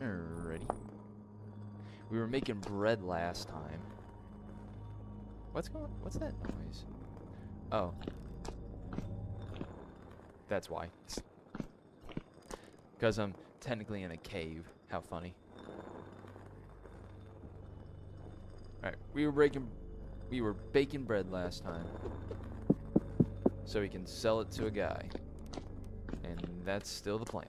Alrighty. We were making bread last time. What's that noise? Oh. That's why. Because I'm technically in a cave. How funny. Alright, we were baking bread last time. So we can sell it to a guy. And that's still the plan.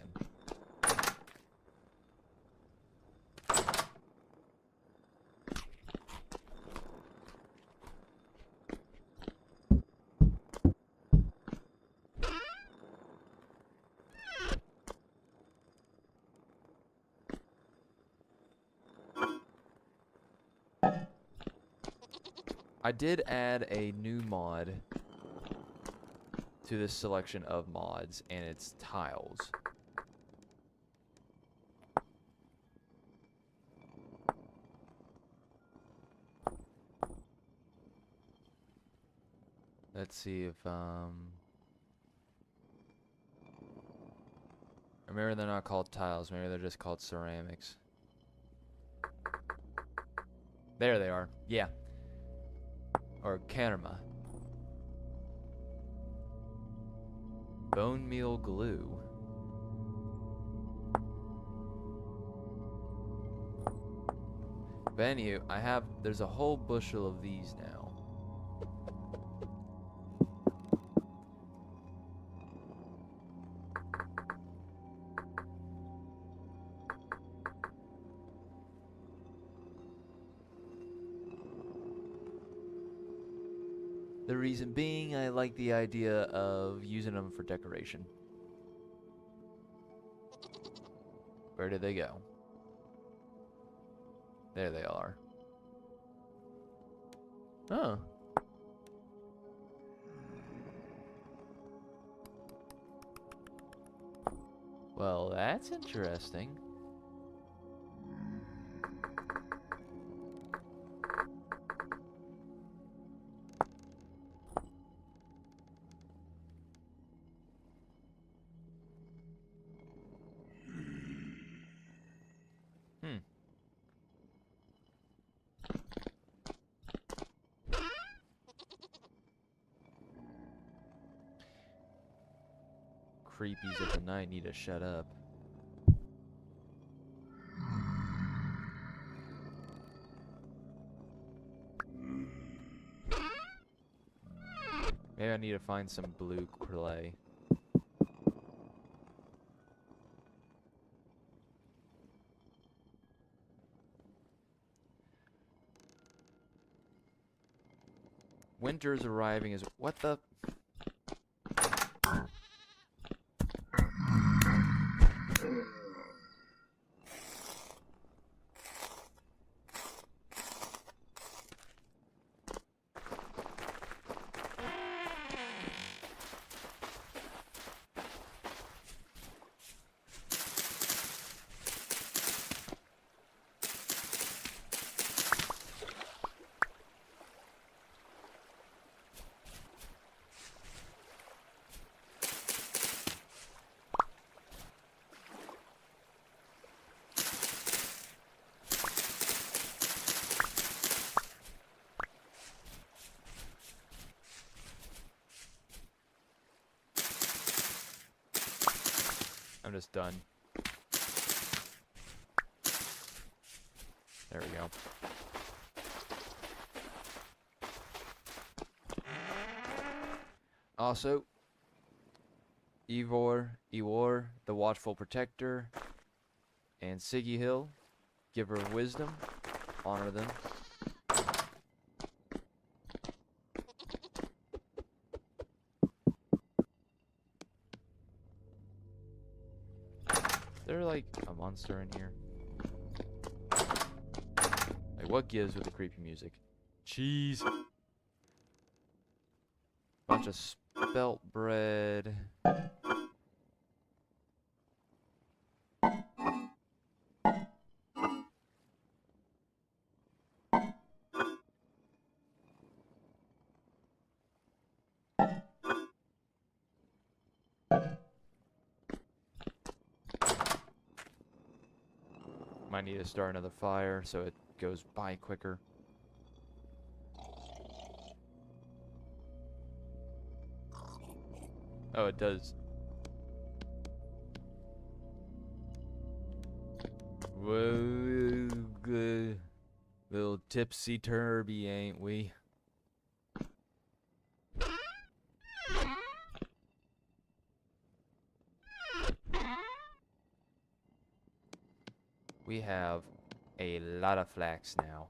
I did add a new mod to this selection of mods, and it's tiles. Let's see if, remember they're not called tiles, maybe they're just called ceramics. There they are, yeah. Or karma. Bone meal glue. But anyway, there's a whole bushel of these now. The reason being, I like the idea of using them for decoration. Where did they go? There they are. Oh. Well, that's interesting. Creepies of the night need to shut up. Maybe I need to find some blue clay. Winter's arriving is what the? I'm just done. There we go. Also, Eivor, the Watchful Protector, and Siggy Hill, Giver of Wisdom, honor them. They're like a monster in here. Like, what gives with the creepy music? Cheese. Bunch of spelt bread. might need to start another fire so it goes by quicker. Oh, it does. Whoa, good. Little tipsy-turvy, ain't we? We have a lot of flax now.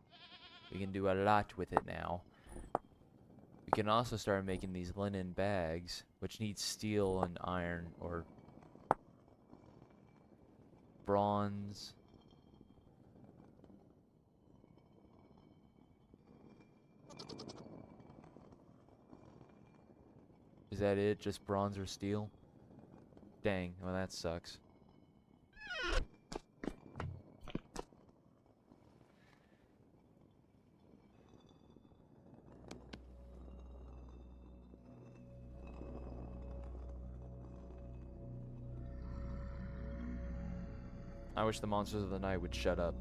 We can do a lot with it now. We can also start making these linen bags, which need steel and iron or bronze. Is that it? Just bronze or steel? Dang, well that sucks. I wish the monsters of the night would shut up.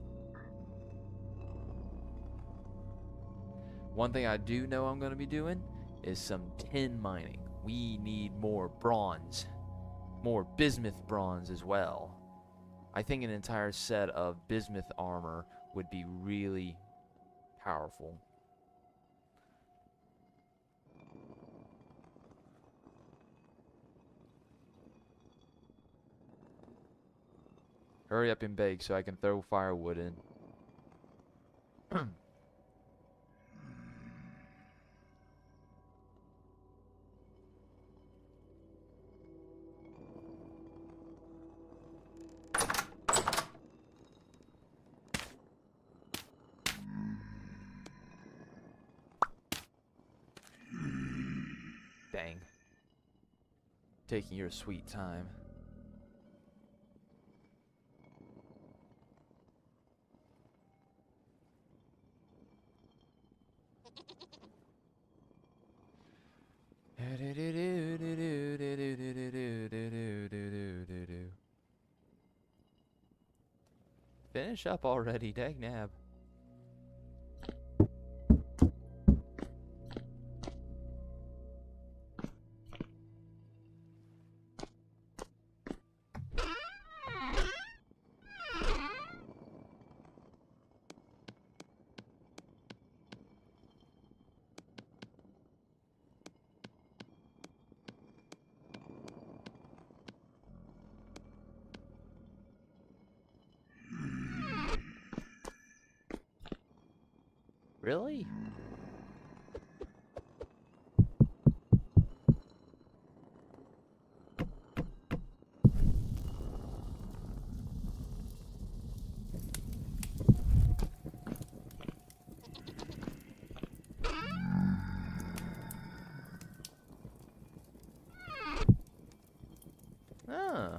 One thing I do know I'm going to be doing is some tin mining. We need more bronze. More bismuth bronze as well. I think an entire set of bismuth armor would be really powerful. Hurry up and bake so I can throw firewood in. Dang. Taking your sweet time. Finish up already, dagnab. Really? Ah.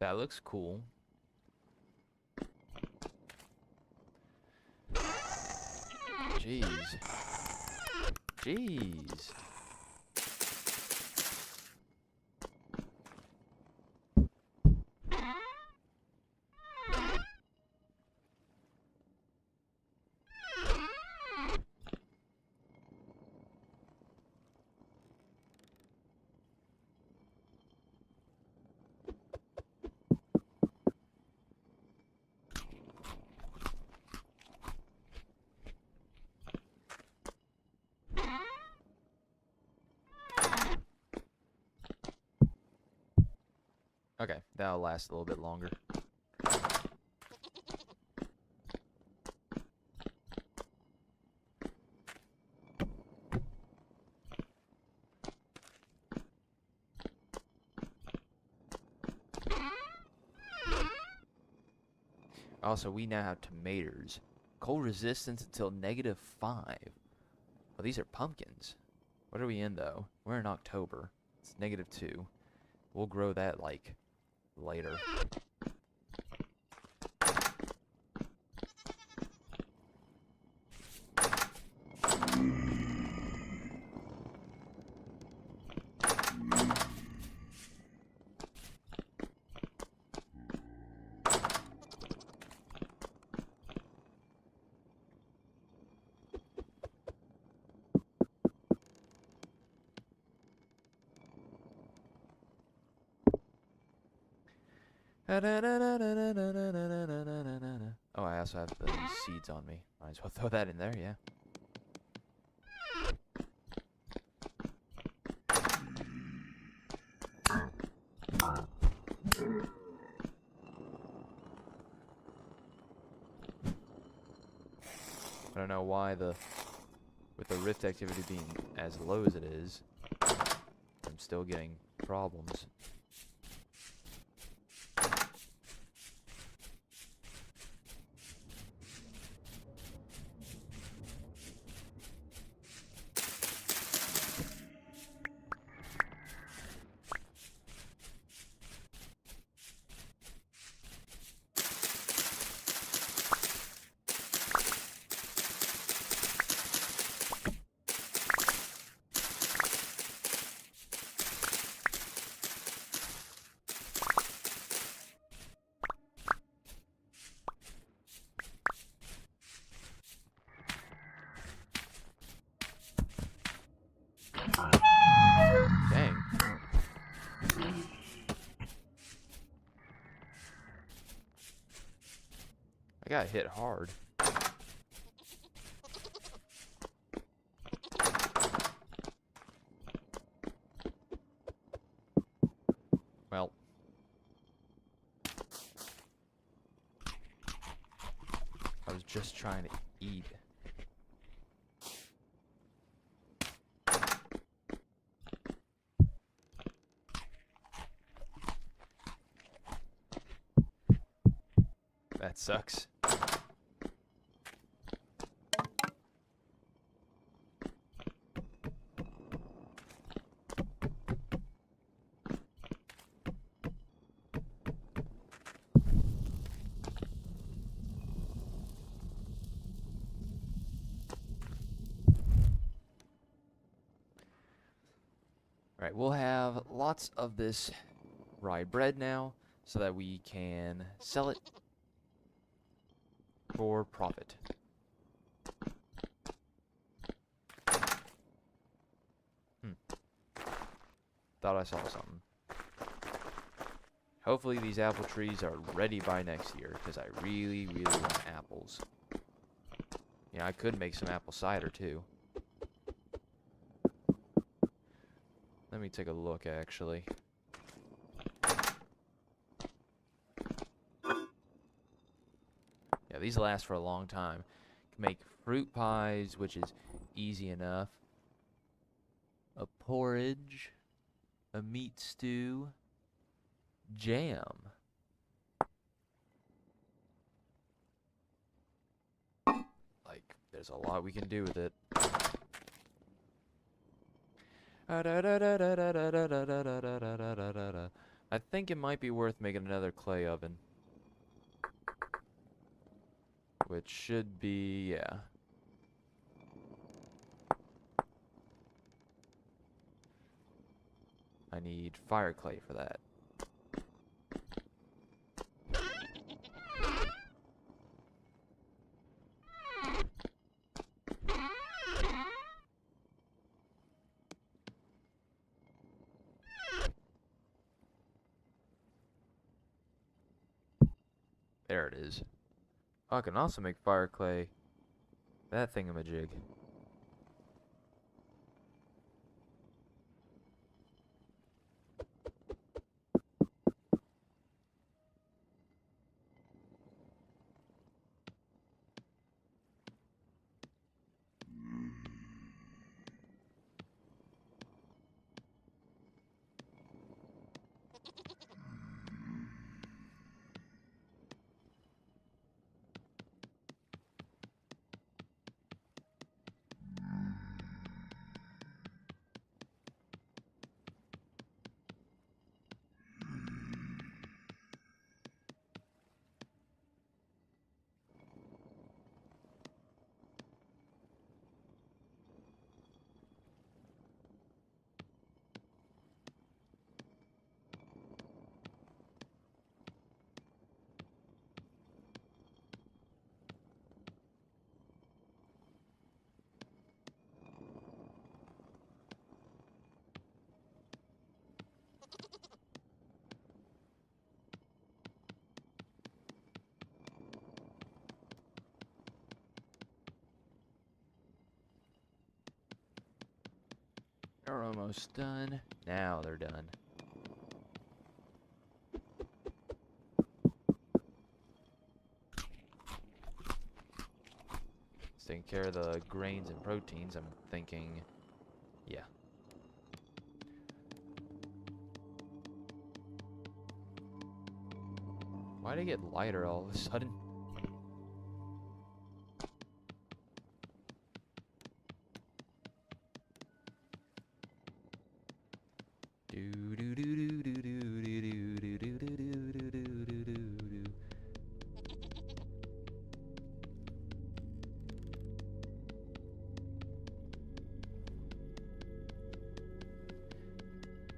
That looks cool. Jeez. Jeez. Okay, that'll last a little bit longer. Also, we now have tomatoes. Cold resistance until -5. Well, these are pumpkins. What are we in, though? We're in October. It's -2. We'll grow that, like, later. Oh, I also have the seeds on me. Might as well throw that in there, yeah. I don't know why with the rift activity being as low as it is, I'm still getting problems. Dang. I got hit hard. Well. I was just trying to eat. That sucks. Alright, we'll have lots of this rye bread now so that we can sell it for profit. Thought I saw something. Hopefully these apple trees are ready by next year, because I really, really want apples. Yeah, I could make some apple cider too. Let me take a look, actually. Yeah, these last for a long time. Can make fruit pies, which is easy enough. A porridge. A meat stew. Jam. Like, there's a lot we can do with it. I think it might be worth making another clay oven. Which should be, yeah. I need fire clay for that. There it is. Oh, I can also make fire clay. That thingamajig. They're almost done. Now they're done. It's taking care of the grains and proteins. I'm thinking, yeah. Why'd it get lighter all of a sudden?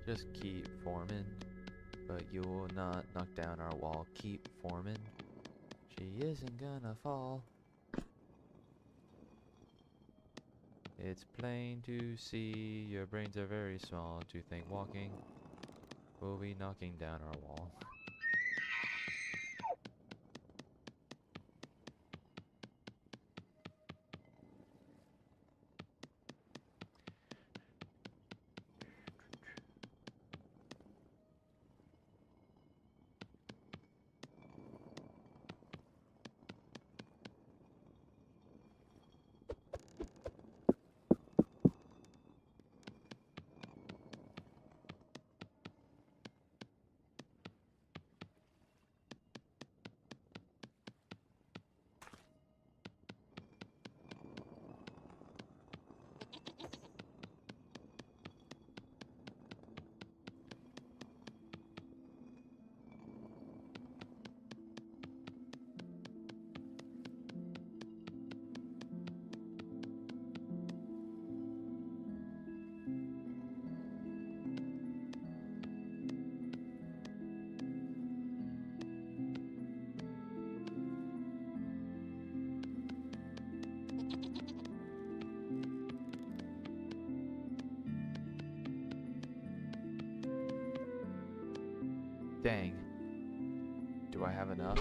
Just keep forming, but you will not knock down our wall. Keep forming. She isn't gonna fall. It's plain to see your brains are very small to think walking will be knocking down our wall. Dang. Do I have enough?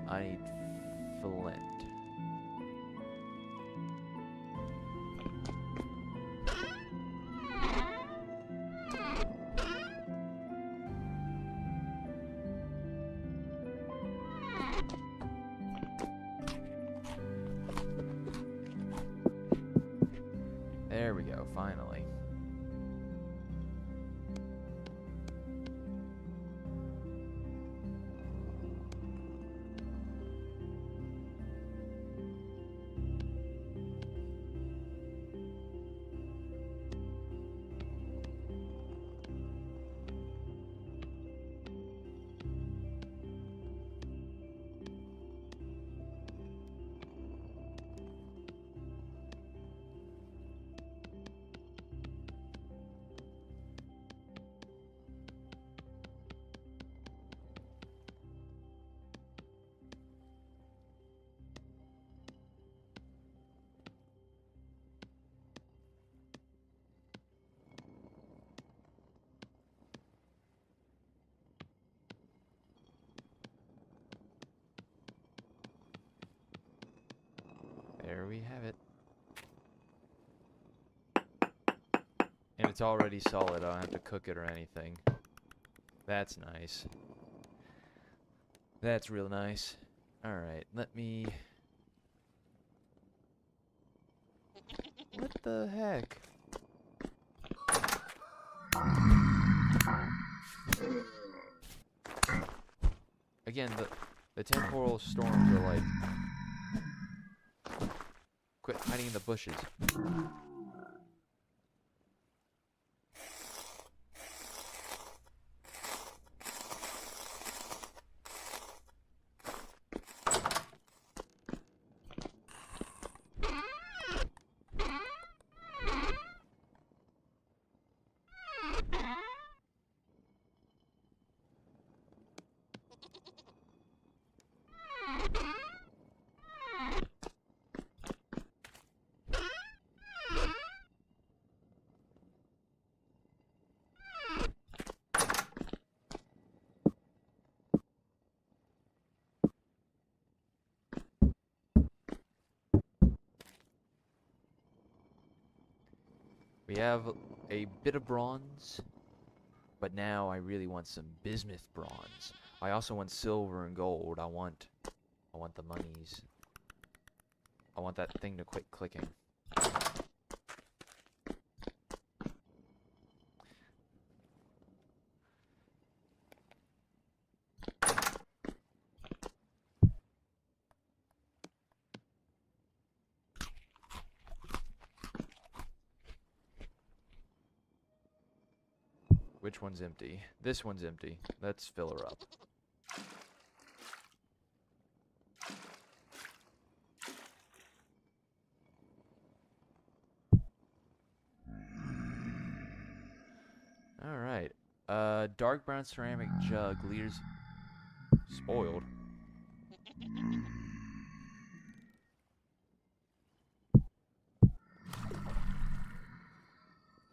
I need flint. There we go, finally. There we have it. And it's already solid. I don't have to cook it or anything. That's nice. That's real nice. Alright, let me... What the heck? Again, the temporal storms are like... Quit hiding in the bushes. We have a bit of bronze, but now I really want some bismuth bronze. I also want silver and gold. I want the monies. I want that thing to quit clicking. Which one's empty? This one's empty. Let's fill her up. Alright. Dark brown ceramic jug leaders... Spoiled.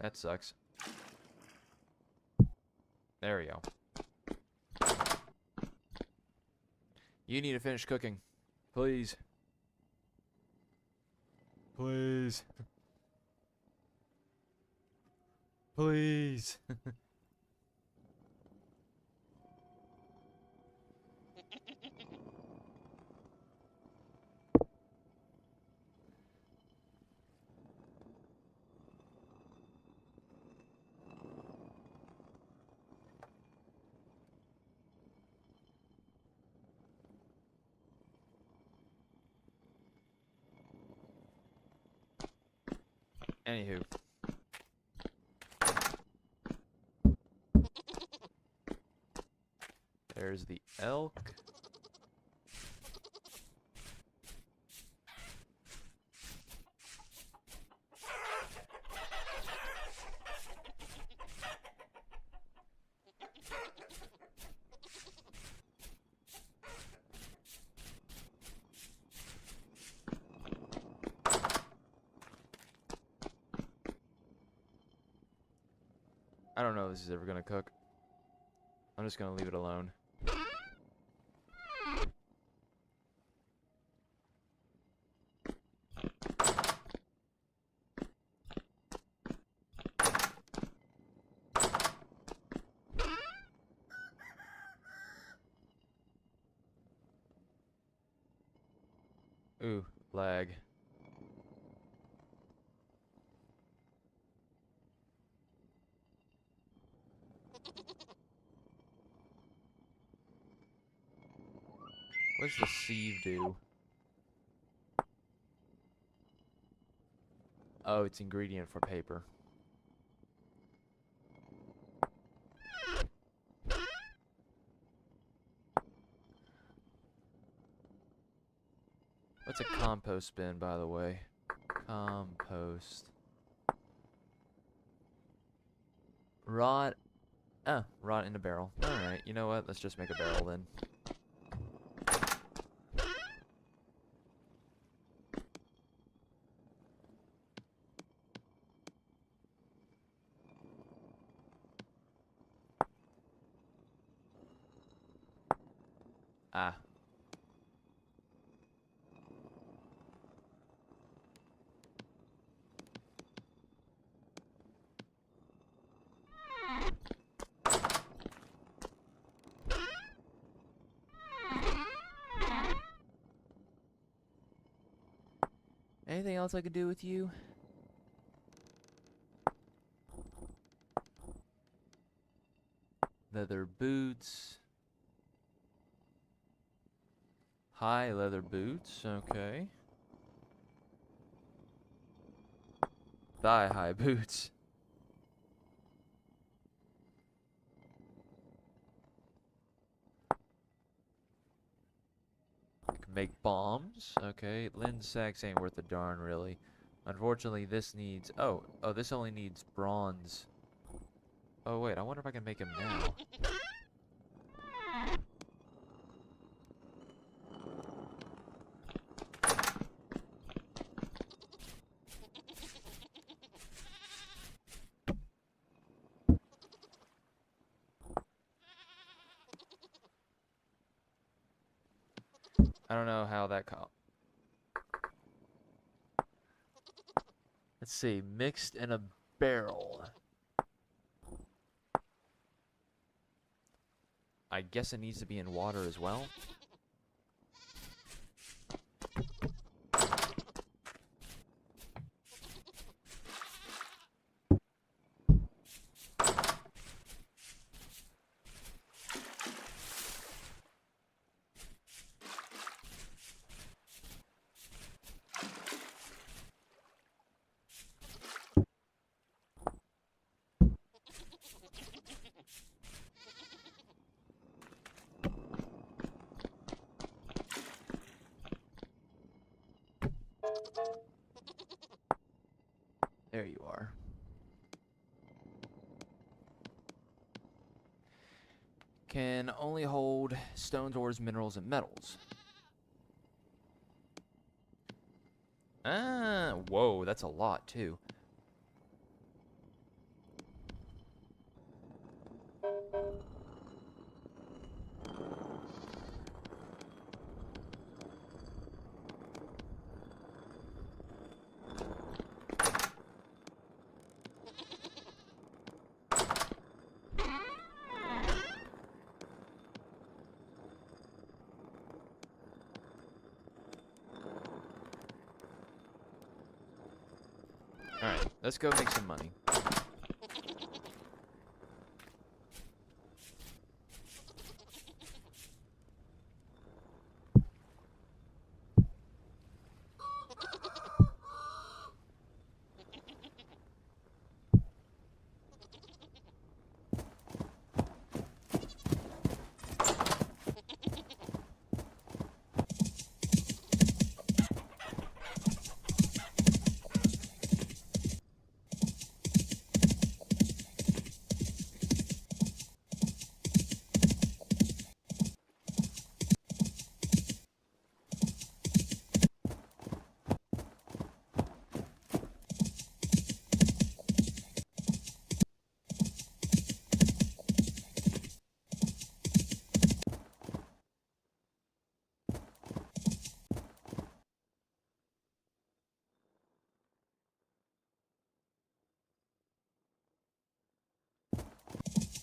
That sucks. There we go. You need to finish cooking. Please. Please. Please. Anywho. There's the elk. I don't know if this is ever gonna cook. I'm just gonna leave it alone. Ooh, lag. What's the sieve do? Oh, it's ingredient for paper. What's a compost bin, by the way? Compost. Rot. Oh, rot in a barrel. Alright, you know what? Let's just make a barrel then. Ah. Anything else I could do with you? Leather boots. High leather boots, okay. Thigh-high boots. Can make bombs, okay. Linen sacks ain't worth a darn, really. Unfortunately, this needs... Oh, this only needs bronze. Oh, wait, I wonder if I can make him now. I don't know how that Let's see, mixed and a barrel. I guess it needs to be in water as well. There you are. Can only hold stones, ores, minerals, and metals. Ah, whoa, that's a lot too. Alright, let's go make some money.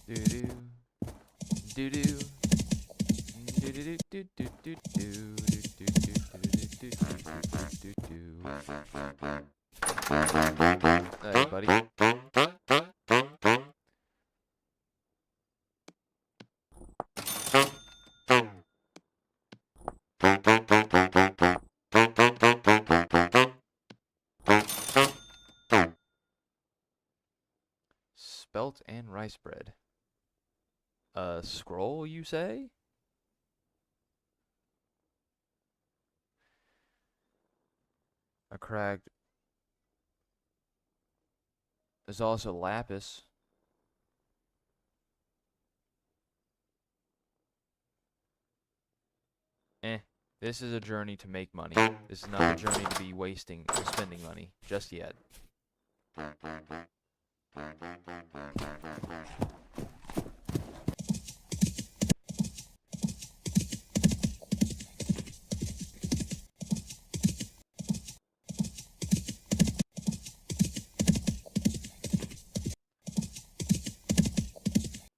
Do-do. Do-do. Hey, buddy. Spelt and rice bread. A scroll, you say? A cracked. There's also lapis. This is a journey to make money. This is not a journey to be wasting or spending money just yet.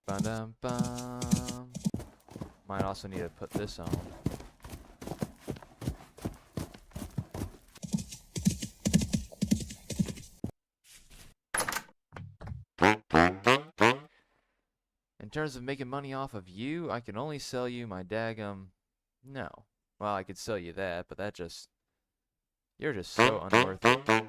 Ba-dum-bum. Might also need to put this on. In terms of making money off of you, I can only sell you my daggum. No. Well, I could sell you that, but that just. You're just so unworthy.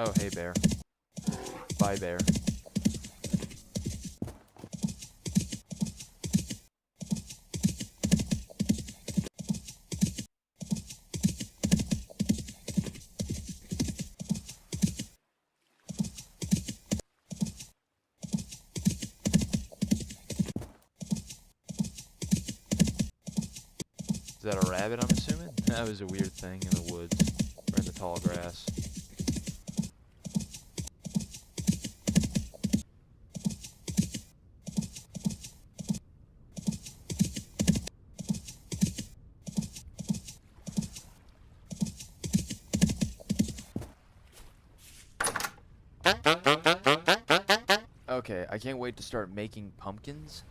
Oh, hey, bear. Bye, bear. Is that a rabbit, I'm assuming? That was a weird thing in the woods, or in the tall grass. Okay, I can't wait to start making pumpkins.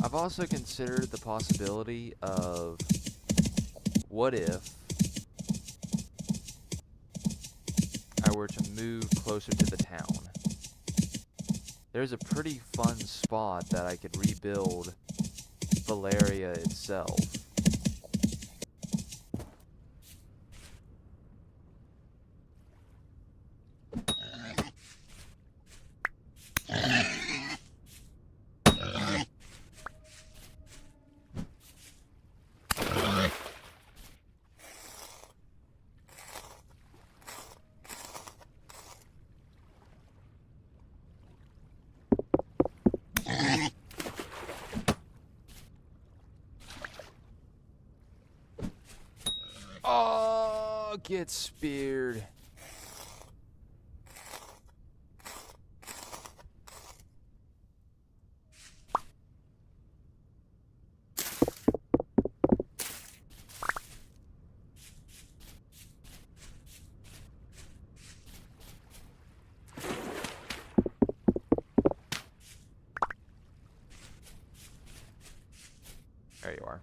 I've also considered the possibility of what if I were to move closer to the town. There's a pretty fun spot that I could rebuild Valeria itself. Oh, get speared. There you are.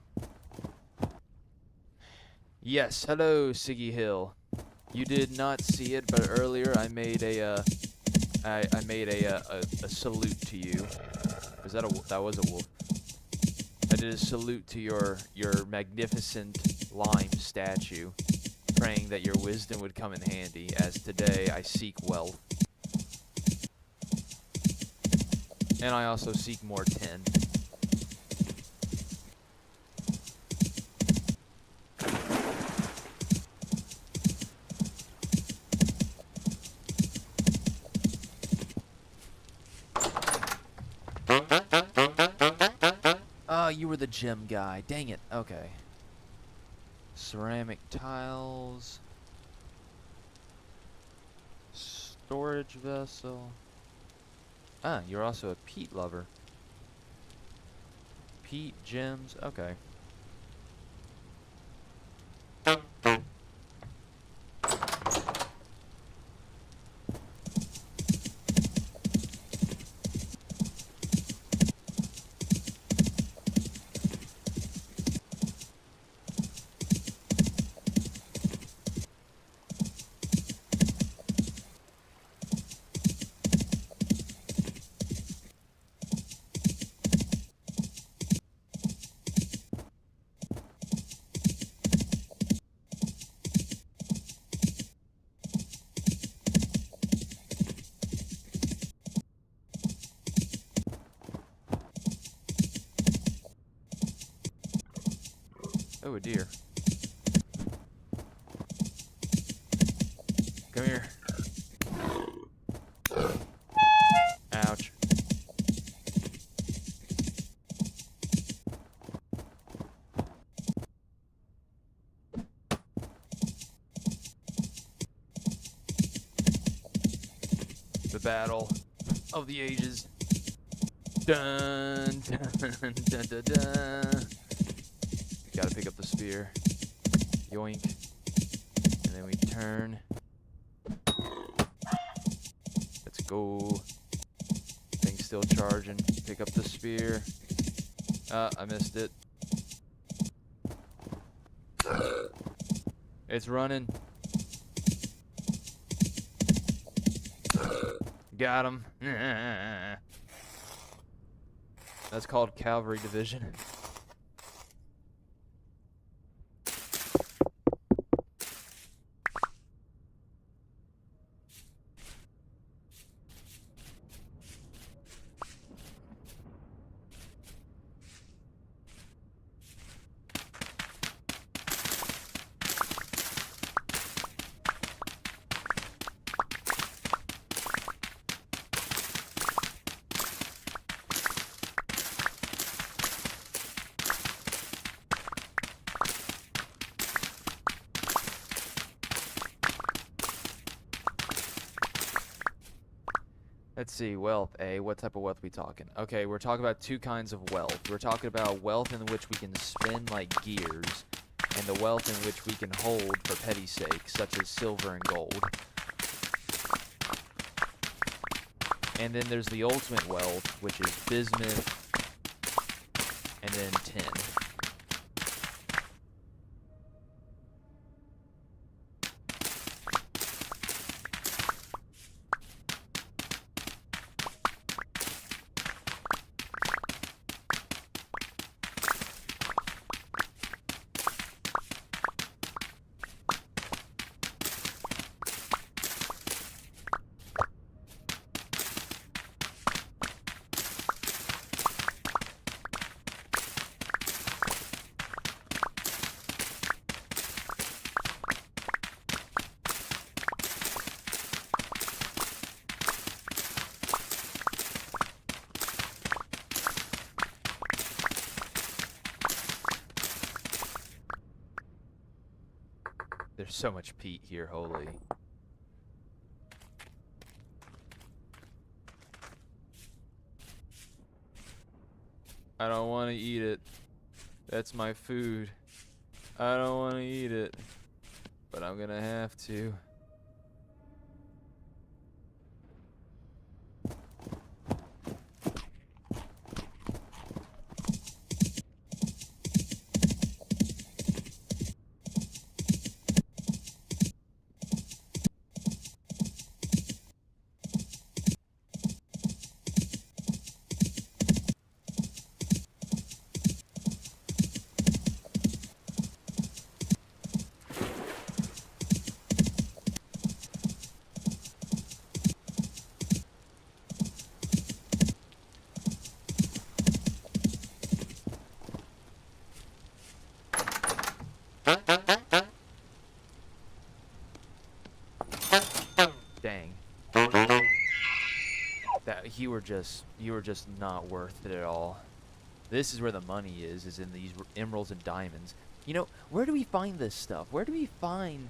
Yes, hello, Siggy Hill. You did not see it, but earlier I made a salute to you. Was that that was a wolf? I did a salute to your magnificent lime statue, praying that your wisdom would come in handy, as today I seek wealth. And I also seek more tin. Oh, you were the gem guy. Dang it. Okay. Ceramic tiles. Storage vessel. Ah, you're also a peat lover. Peat, gems. Okay. Oh, a deer. Come here. Ouch. The battle of the ages. Dun dun dun dun dun. Gotta pick up the spear. Yoink. And then we turn. Let's go. Thing's still charging. Pick up the spear. I missed it. It's running. Got him. That's called cavalry division. see, wealth, A. What type of wealth we talking? Okay, we're talking about two kinds of wealth. We're talking about wealth in which we can spend like gears, and the wealth in which we can hold for petty sake, such as silver and gold. And then there's the ultimate wealth, which is bismuth, and then tin. There's so much peat here, holy. I don't want to eat it. That's my food. I don't want to eat it. But I'm gonna have to. Dang. That you were just not worth it at all. This is where the money is in these emeralds and diamonds. You know, where do we find this stuff? Where do we find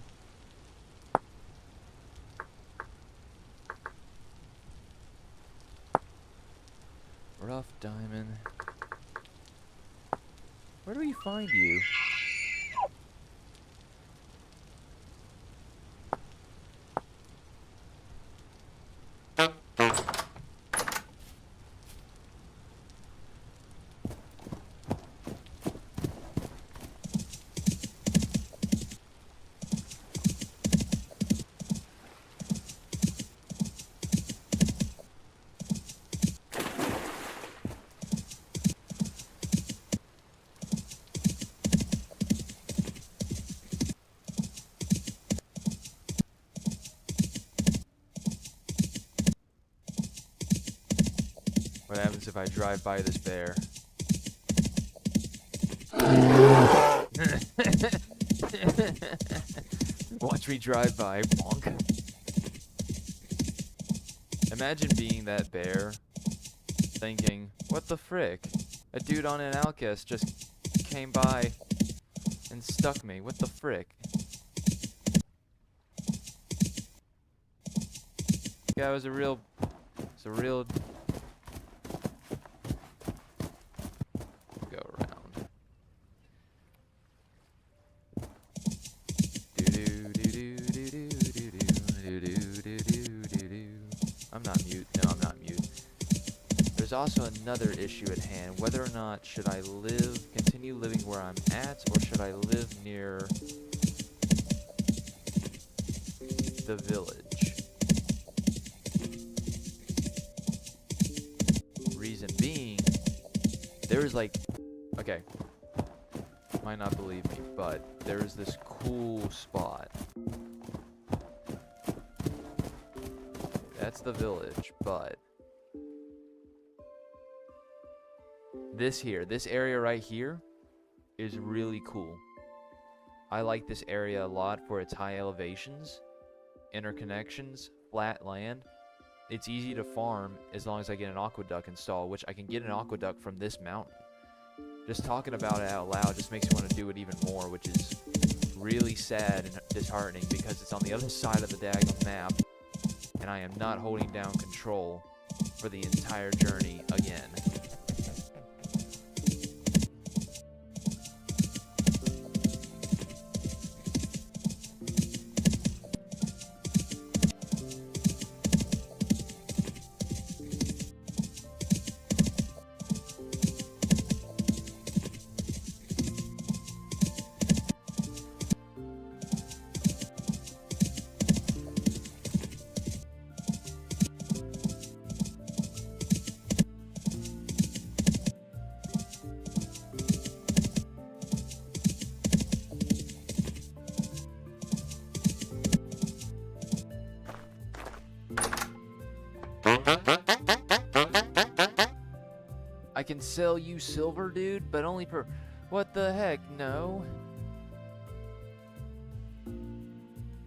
rough diamond? Where do we find you? What happens if I drive by this bear? Watch me drive by. Bonk. Imagine being that bear, thinking, what the frick? A dude on an outcast just came by and stuck me. What the frick? Yeah, it was a real... Go around. I'm not mute. No, I'm not mute. There's also another issue at hand. Whether or not should I continue living where I'm at, or should I live near the village? Reason being, there is like, okay, might not believe me, but there is this cool spot. That's the village, but this area right here is really cool. I like this area a lot for its high elevations, interconnections, flat land. It's easy to farm as long as I get an aqueduct installed, which I can get an aqueduct from this mountain. Just talking about it out loud just makes me want to do it even more, which is really sad and disheartening because it's on the other side of the daggone map, and I am not holding down control for the entire journey again. I can sell you silver, dude, but only per... What the heck? No.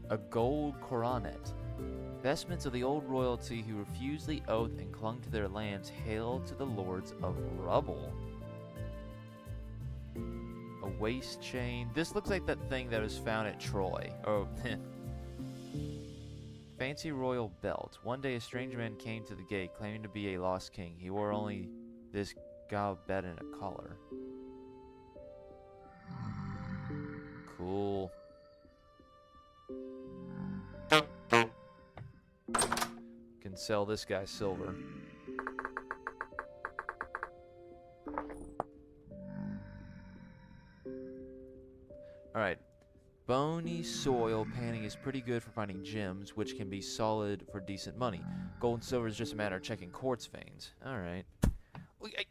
A gold coronet. Vestments of the old royalty who refused the oath and clung to their lands, hail to the lords of rubble. A waist chain. This looks like that thing that was found at Troy. Oh, fancy royal belt. One day a strange man came to the gate claiming to be a lost king. He wore only this goblet and a collar. Cool. Can sell this guy silver. Alright. Bony soil panning is pretty good for finding gems, which can be solid for decent money. Gold and silver is just a matter of checking quartz veins. Alright. Brick.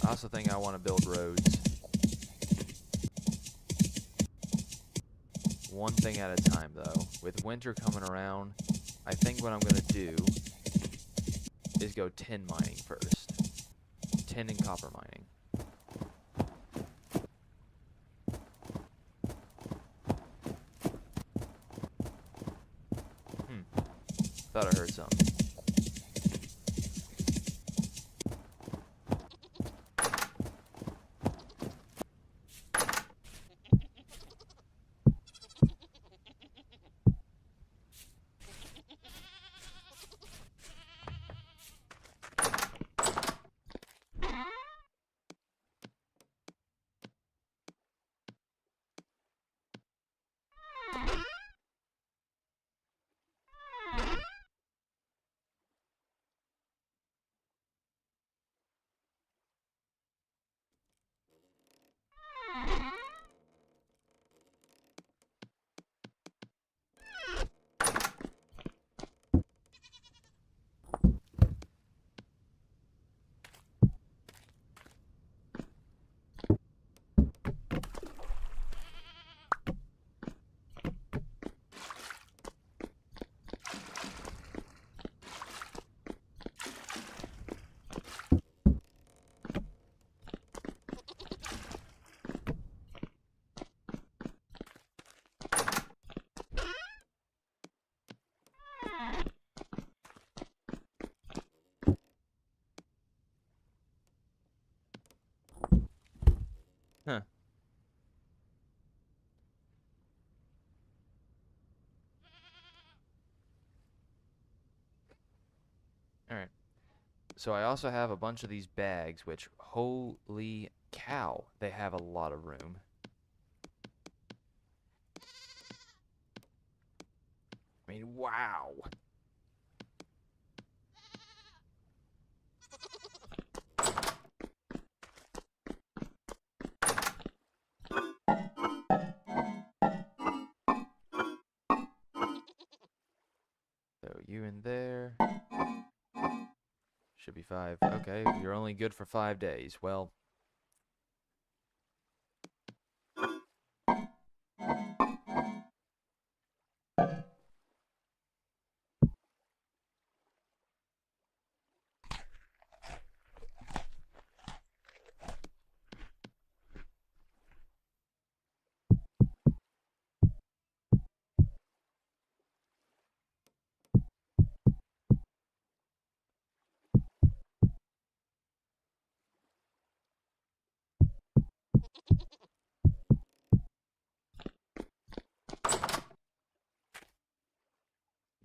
I also think I want to build roads. One thing at a time, though. With winter coming around, I think what I'm going to do is go tin mining first. Tin and copper mining. Thought I heard something. Huh. Alright. So I also have a bunch of these bags, which, holy cow, they have a lot of room. I mean, wow. So you in there. Should be 5. Okay, you're only good for 5 days. Well,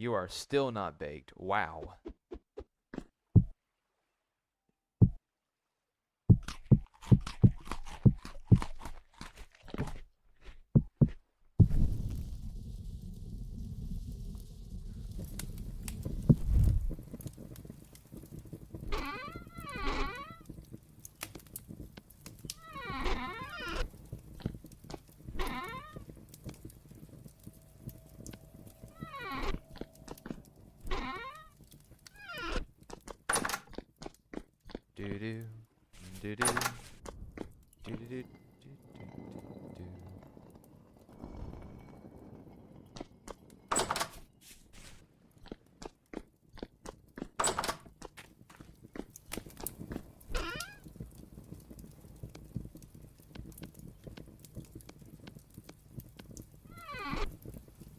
You are still not baked. Wow. Do-do. Do-do. Do-do-do. Do-do-do.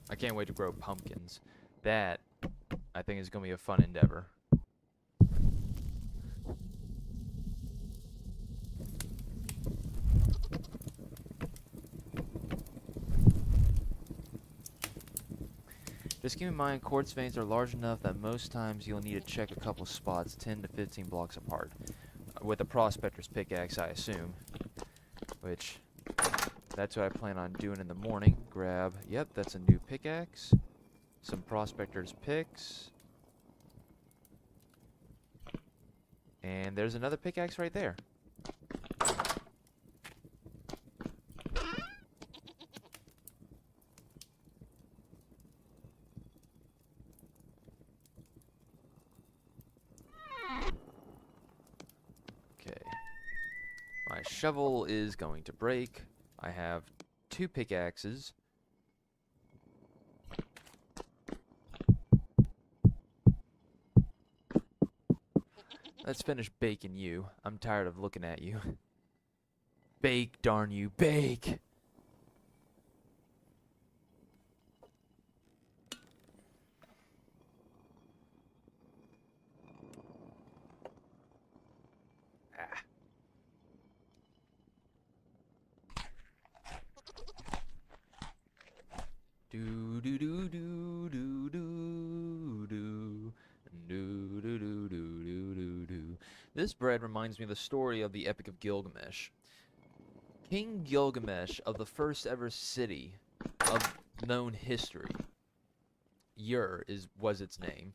I can't wait to grow pumpkins. That, I think, is going to be a fun endeavor. Just keep in mind, quartz veins are large enough that most times you'll need to check a couple spots 10 to 15 blocks apart. With a prospector's pickaxe, I assume. Which, that's what I plan on doing in the morning. Grab, yep, that's a new pickaxe. Some prospector's picks. And there's another pickaxe right there. Okay. My shovel is going to break. I have 2 pickaxes. Let's finish baking you. I'm tired of looking at you. Bake, darn you, bake! Ah. Do do do do do do do do do do do do do. This bread reminds me of the story of the Epic of Gilgamesh. King Gilgamesh of the first ever city of known history, was its name.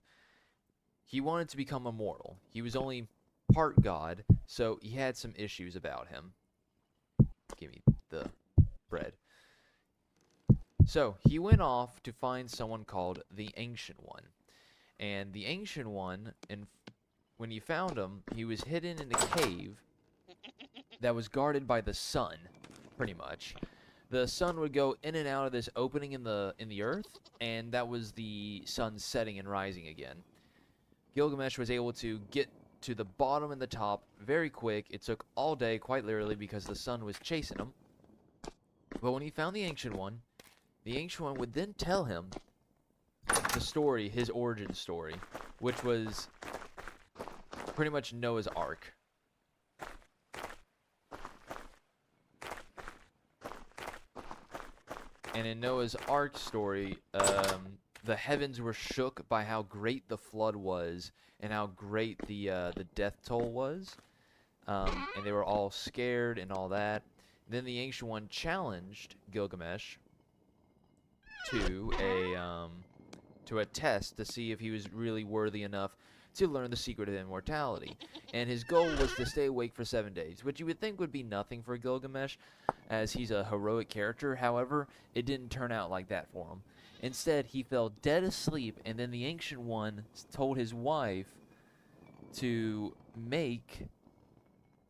He wanted to become immortal. He was only part god, so he had some issues about him. Give me the bread. So he went off to find someone called the Ancient One. And the Ancient One, when he found him, he was hidden in a cave that was guarded by the sun, pretty much. The sun would go in and out of this opening in the earth, and that was the sun setting and rising again. Gilgamesh was able to get to the bottom and the top very quick. It took all day, quite literally, because the sun was chasing him. But when he found the Ancient One would then tell him the story, his origin story, which was pretty much Noah's Ark. And in Noah's Ark story, the heavens were shook by how great the flood was and how great the death toll was. And they were all scared and all that. Then the Ancient One challenged Gilgamesh to a test to see if he was really worthy enough to learn the secret of immortality. And his goal was to stay awake for 7 days, which you would think would be nothing for Gilgamesh, as he's a heroic character. However, it didn't turn out like that for him. Instead, he fell dead asleep, and then the Ancient One told his wife to make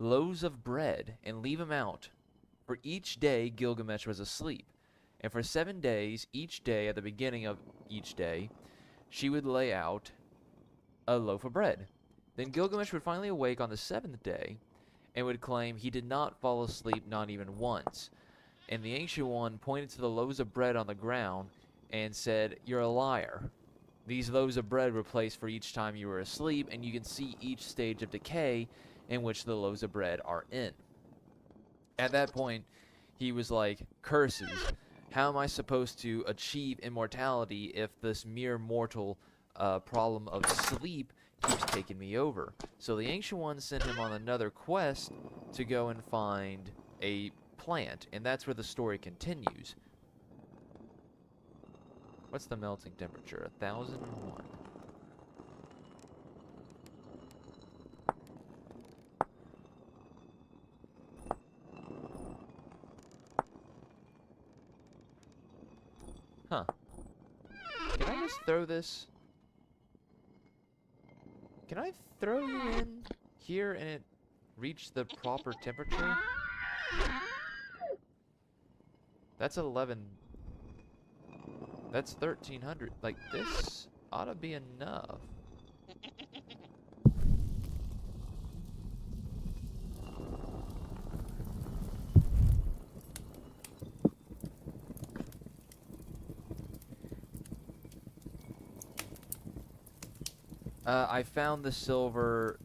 loaves of bread and leave him out for each day Gilgamesh was asleep. And for 7 days, each day, at the beginning of each day, she would lay out a loaf of bread. Then Gilgamesh would finally awake on the 7th day and would claim he did not fall asleep, not even once. And the Ancient One pointed to the loaves of bread on the ground and said, "You're a liar. These loaves of bread were placed for each time you were asleep, and you can see each stage of decay in which the loaves of bread are in." At that point, he was like, "Curses. How am I supposed to achieve immortality if this mere mortal problem of sleep keeps taking me over? So the Ancient Ones sent him on another quest to go and find a plant, and that's where the story continues. What's the melting temperature? 1001. Huh. Can I just throw this? Can I throw you in here and it reach the proper temperature? That's 11. That's 1300. Like, this ought to be enough. I found the silver,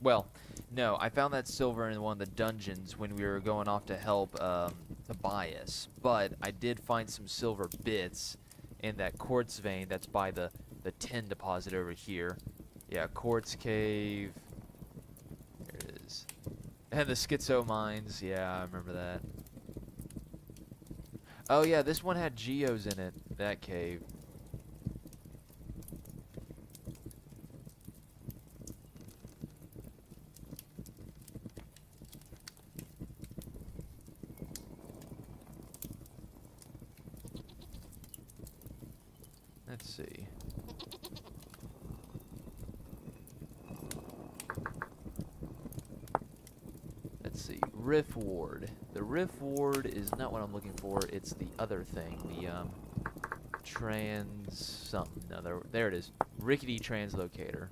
well, no, I found that silver in one of the dungeons when we were going off to help, Tobias, but I did find some silver bits in that quartz vein that's by the tin deposit over here. Yeah, quartz cave. There it is. And the schizo mines, yeah, I remember that. Oh yeah, this one had geos in it, that cave. Let's see. Let's see. Riff Ward. The Riff Ward is not what I'm looking for. It's the other thing. The trans something. No, there it is. Rickety translocator.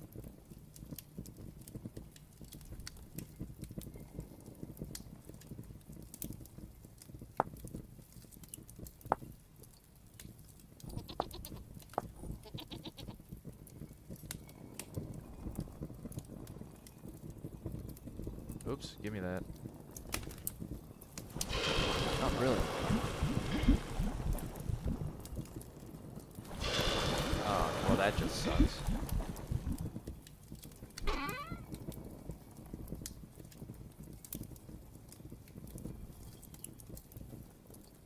Oops, give me that. Not really. Oh, well that just sucks.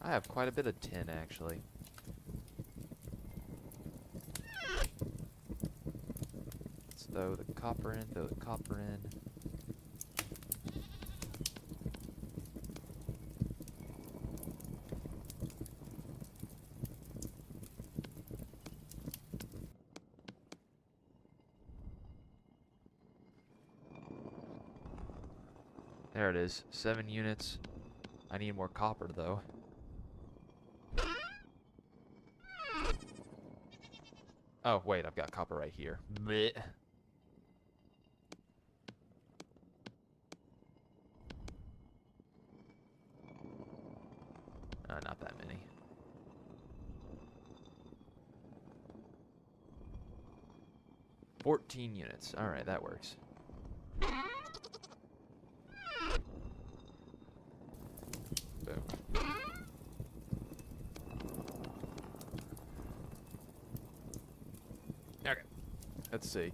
I have quite a bit of tin, actually. Let's throw the copper in, throw the copper in. There it is. 7 units. I need more copper, though. Oh, wait, I've got copper right here. Blech. Not that many. $14 units. Alright, that works. Boom. Okay. Let's see.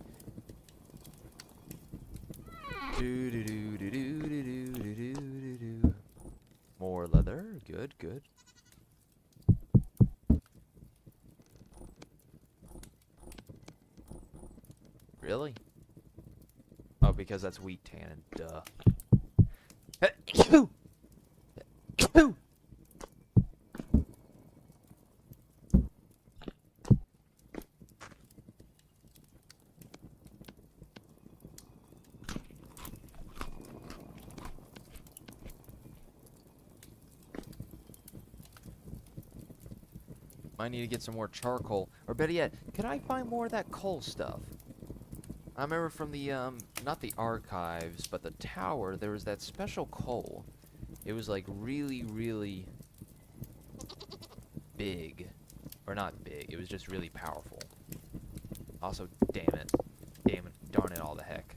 Do do do do do do do do do do. More leather. Good, good. Really? Oh, because that's wheat tannin. Duh. I need to get some more charcoal. Or better yet, could I find more of that coal stuff? I remember from the, not the archives, but the tower, there was that special coal. It was, like, really, really big. Or not big, it was just really powerful. Also, damn it. Damn it. Darn it all the heck.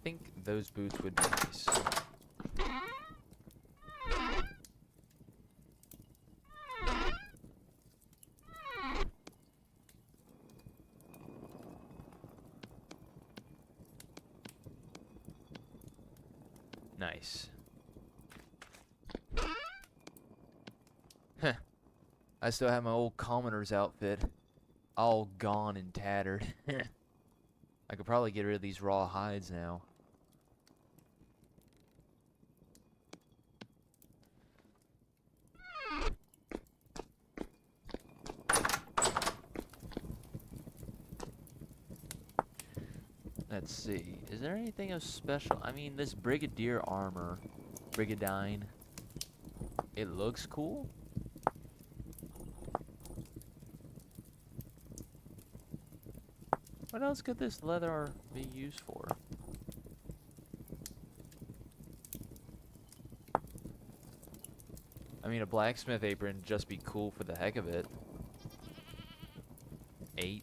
think those boots would be nice. Nice. Heh. I still have my old commoner's outfit. All gone and tattered. I could probably get rid of these raw hides now. Let's see. Is there anything of special? I mean, this Brigadier armor. Brigadine. It looks cool. What else could this leather be used for? I mean, a blacksmith apron would just be cool for the heck of it. 8.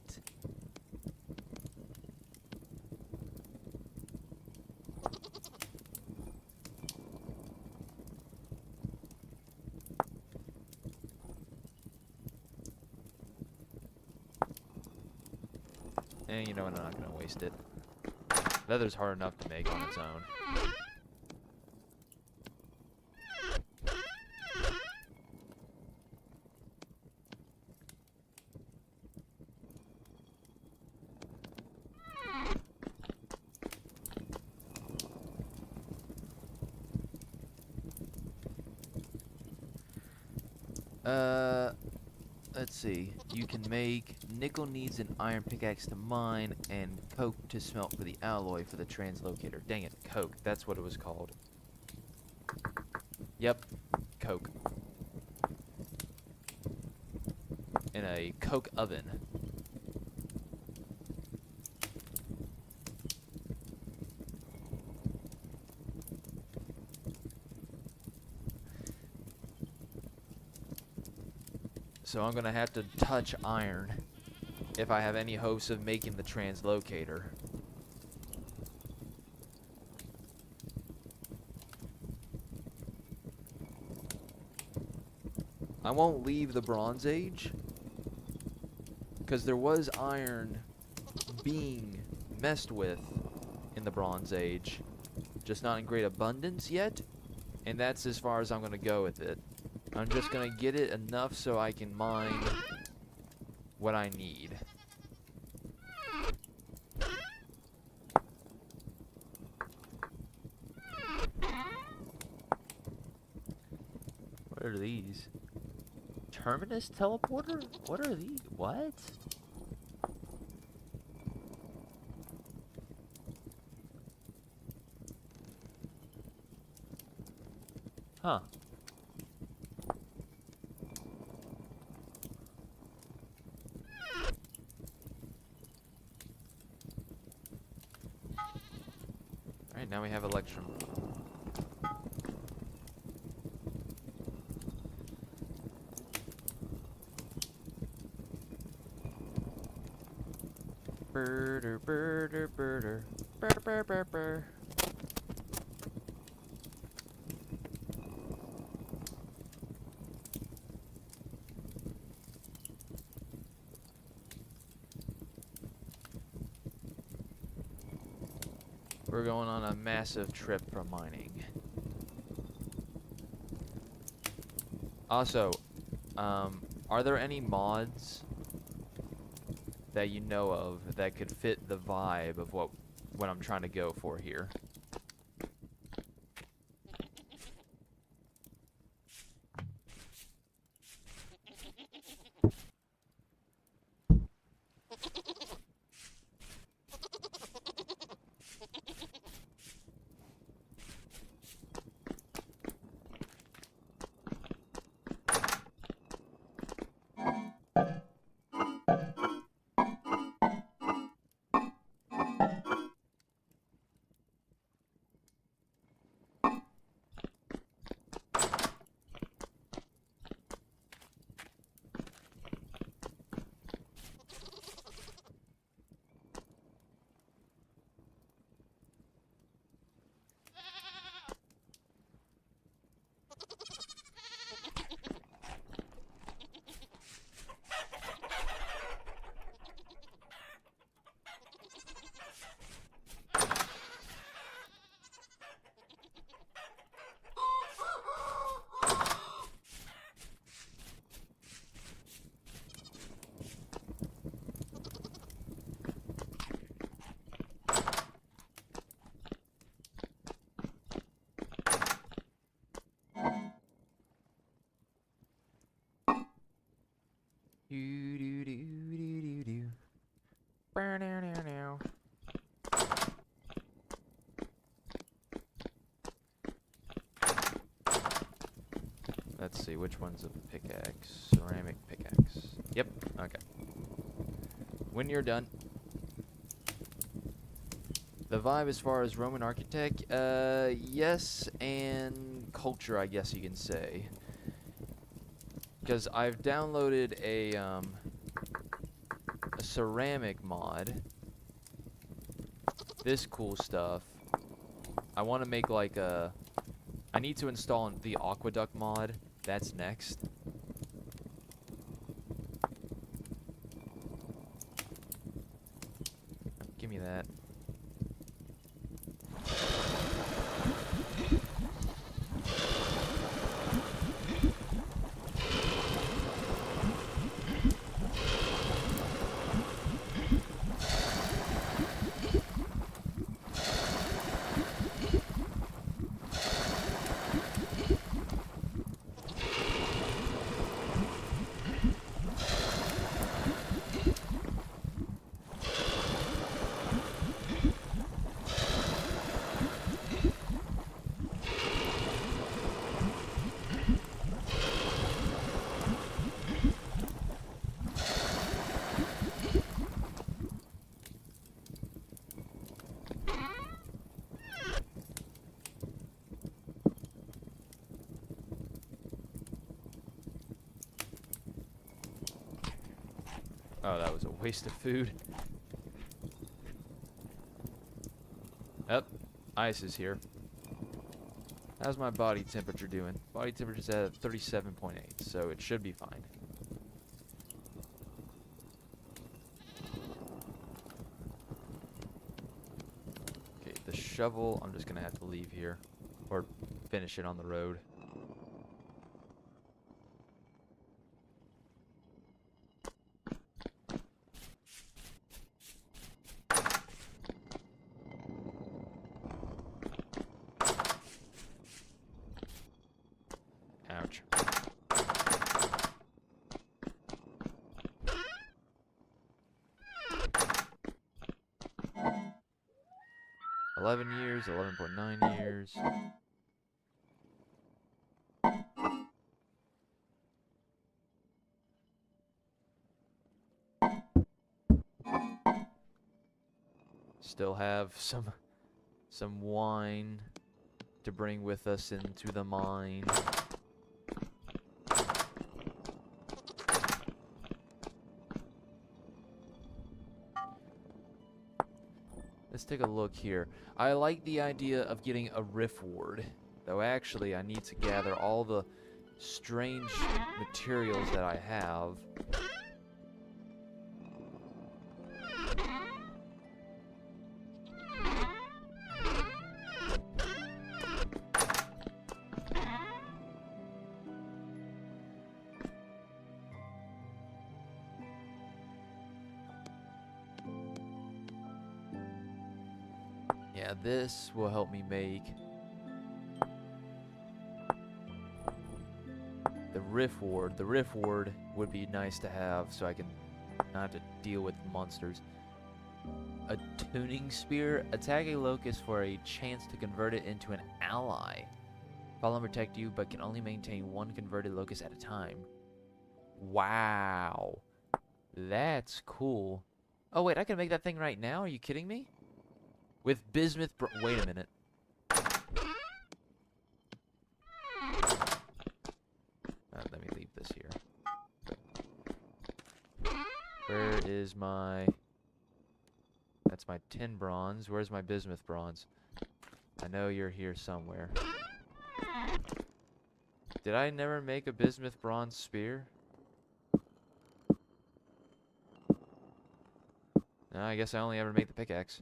And you know what, I'm not gonna waste it. Leather's hard enough to make on its own. Let's see. You can make nickel needs an iron pickaxe to mine and coke to smelt for the alloy for the translocator. Dang it, coke. That's what it was called. Yep, coke. In a coke oven. So I'm gonna have to touch iron if I have any hopes of making the translocator. I won't leave the Bronze Age because there was iron being messed with in the Bronze Age, just not in great abundance yet, and that's as far as I'm gonna go with it. I'm just gonna get it enough so I can mine what I need. What are these? Terminus teleporter? What are these? What? Huh. Alright, now we have Electrum. Birder, birder, birder. Birder, birder, birder, birder. We're going on a massive trip for mining. Also, are there any mods that you know of that could fit the vibe of what I'm trying to go for here? Do do do do do do. Burn now. Let's see, which one's a pickaxe? Ceramic pickaxe. Yep, okay. When you're done. The vibe as far as Roman architect, yes, and culture, I guess you can say. Because I've downloaded a ceramic mod. This cool stuff. I want to make like a... I need to install the aqueduct mod. That's next. Give me that. Oh, that was a waste of food. Yep, ice is here. How's my body temperature doing? Body temperature's at 37.8, so it should be fine. Okay, the shovel, I'm just gonna have to leave here. Or finish it on the road. Ouch. $11 years, 11.9 years. Still have some wine to bring with us into the mine. Let's take a look here. I like the idea of getting a riff ward, though actually I need to gather all the strange materials that I have. Yeah, this will help me make the riff ward. The riff ward would be nice to have so I can not have to deal with monsters. A tuning spear. Attack a locust for a chance to convert it into an ally. Follow and protect you, but can only maintain one converted locust at a time. Wow. That's cool. Oh, wait, I can make that thing right now? Are you kidding me? With bismuth wait a minute. Let me leave this here. Where is my... That's my tin bronze. Where's my bismuth bronze? I know you're here somewhere. Did I never make a bismuth bronze spear? No, I guess I only ever make the pickaxe.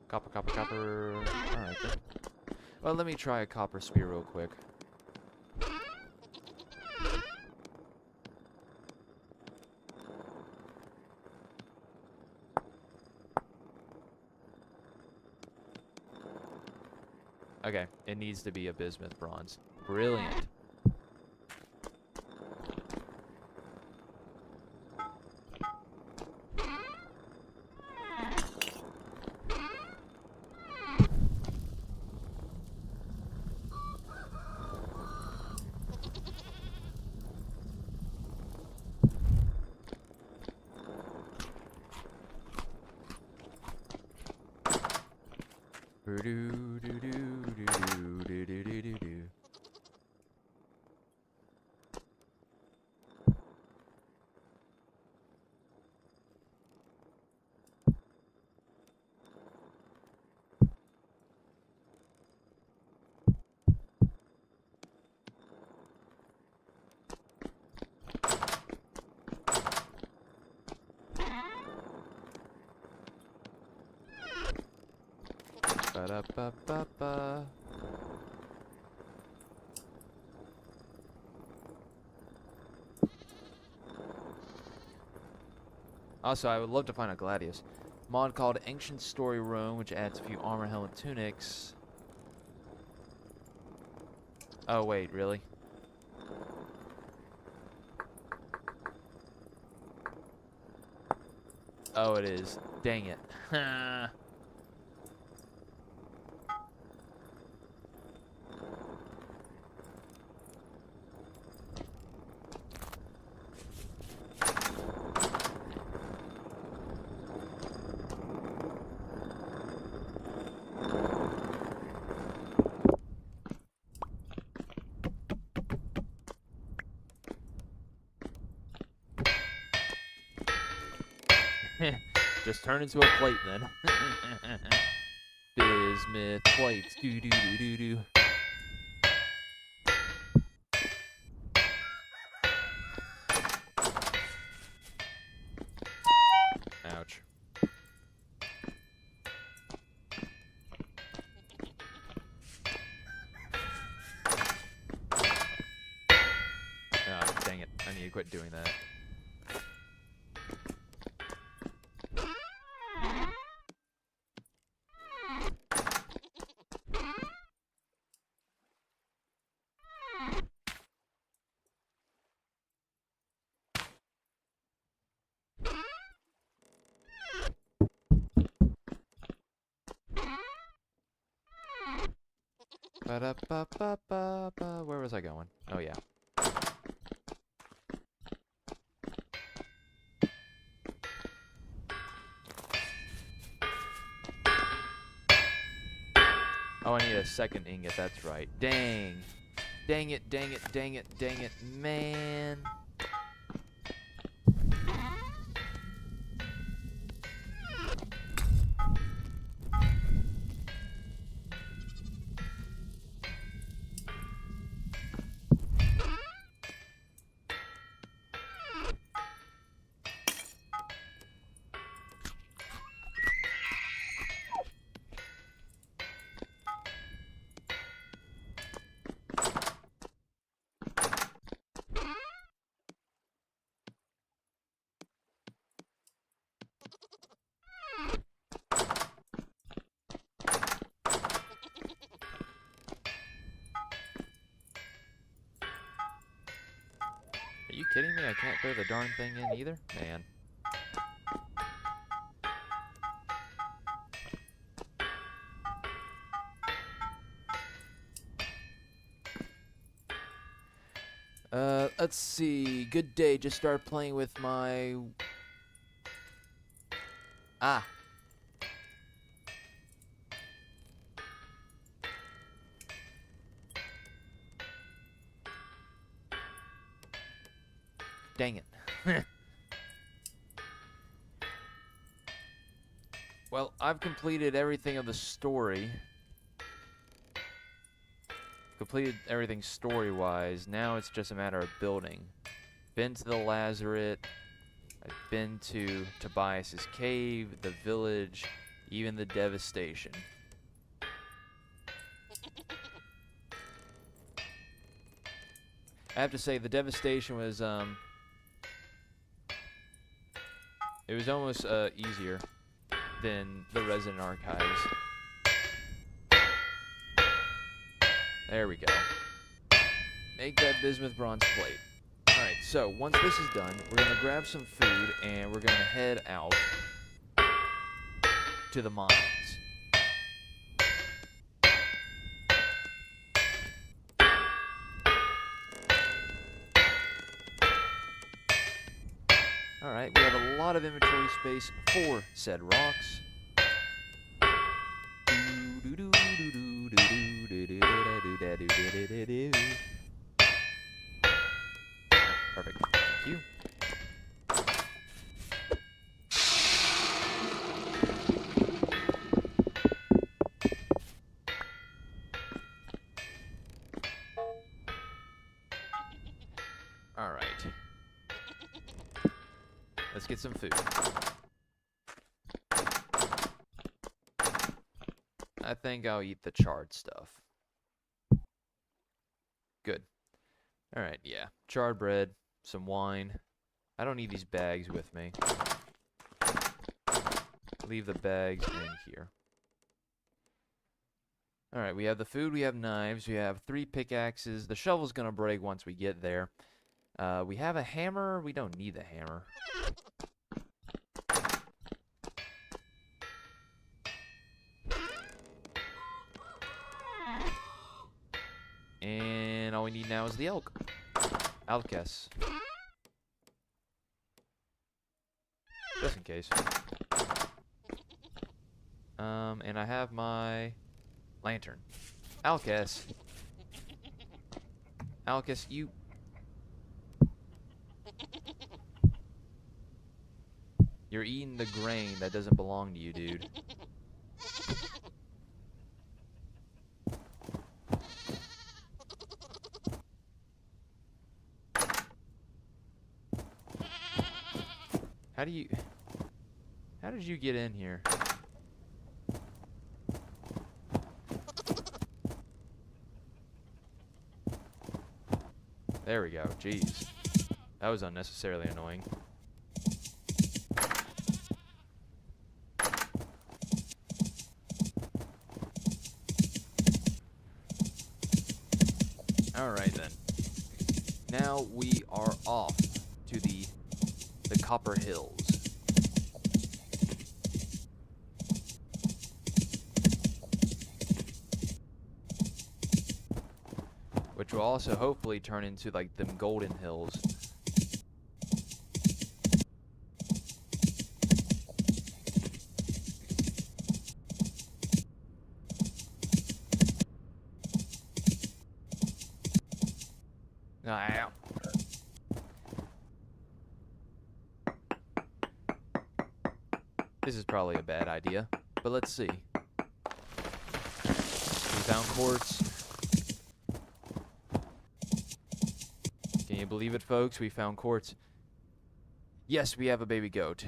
Copper, copper, copper. Alright then. Well, let me try a copper spear real quick. Okay, it needs to be a bismuth bronze. Brilliant. Ba-da-ba-ba-ba. Also, I would love to find a Gladius mod called Ancient Story Room, which adds a few armor, helmet, tunics. Oh wait, really? Oh, it is. Dang it. Just turn into a plate then. Bismuth plates. Doo doo doo doo doo. Ouch. Oh, dang it. I need to quit doing that. Ba-da-ba-ba-ba-ba. Where was I going? Oh, yeah. Oh, I need a second ingot. That's right. Dang. Dang it, dang it, dang it, dang it. Man. Are you kidding me? I can't throw the darn thing in either? Man. Let's see. Good day. Just started playing with my... Ah. Dang it. Well, I've completed everything of the story. Completed everything story-wise. Now it's just a matter of building. Been to the Lazaret. I've been to Tobias's cave, the village, even the devastation. I have to say, the devastation was, it was almost, easier than the Resident Archives. There we go. Make that bismuth bronze plate. Alright, so once this is done, we're going to grab some food and we're going to head out to the mines. Alright, we have a lot of inventory space for said rocks. Perfect. Thank you. Alright. Let's get some food. I think I'll eat the charred stuff. Good. Alright, yeah. Charred bread, some wine. I don't need these bags with me. Leave the bags in here. Alright, we have the food, we have knives, we have 3 pickaxes. The shovel's gonna break once we get there. We have a hammer. We don't need the hammer. And all we need now is the elk. Alkes. Just in case. And I have my lantern. Alkes. Alkes, you... You're eating the grain that doesn't belong to you, dude. How did you get in here? There we go. Jeez. That was unnecessarily annoying. Alright then. Now we are off to the Copper Hills. Which will also hopefully turn into like them golden hills. Ah. This is probably a bad idea, but let's see. We found quartz. Can you believe it, folks? We found quartz. Yes, we have a baby goat.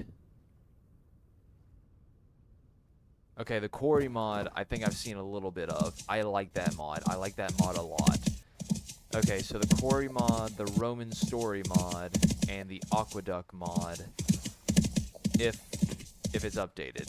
Okay, the quarry mod, I think I've seen a little bit of. I like that mod. I like that mod a lot. Okay, so the quarry mod, the Roman story mod, and the aqueduct mod, if it's updated.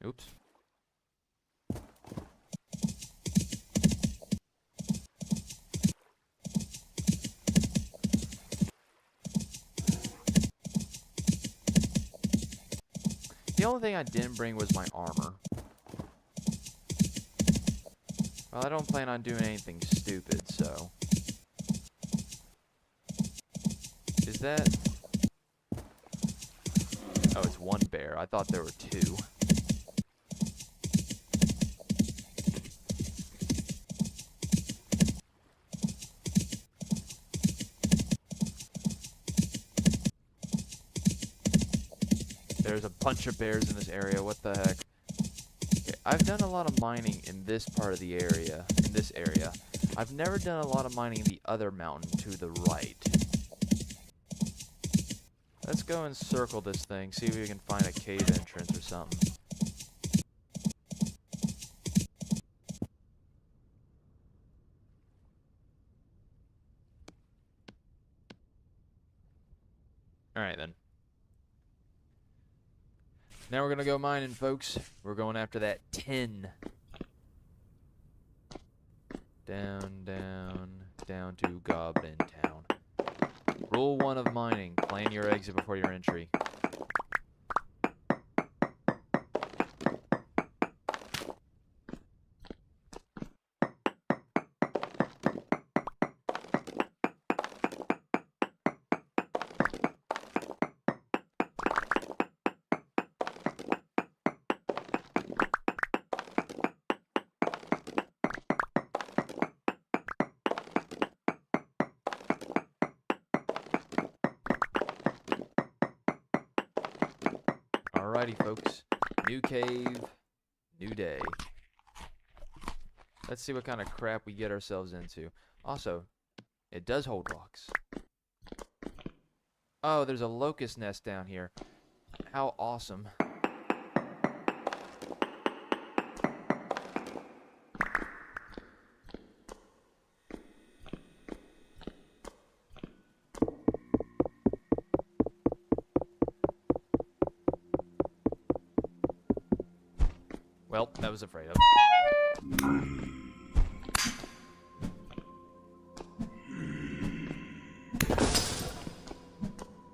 Oops. The only thing I didn't bring was my armor. Well, I don't plan on doing anything stupid, so... Is that... Oh, it's one bear. I thought there were two. There's a bunch of bears in this area. What the heck? Okay, I've done a lot of mining in this part of the area. In this area. I've never done a lot of mining in the other mountain to the right. Let's go and circle this thing. See if we can find a cave entrance or something. Alright then. Now we're gonna go mining, folks. We're going after that tin. Down, down, down to Goblin Town. Rule 1 of mining. Plan your exit before your entry. Alrighty, folks. New cave, new day. Let's see what kind of crap we get ourselves into. Also, it does hold rocks. Oh, there's a locust nest down here. How awesome. Well, that was afraid of.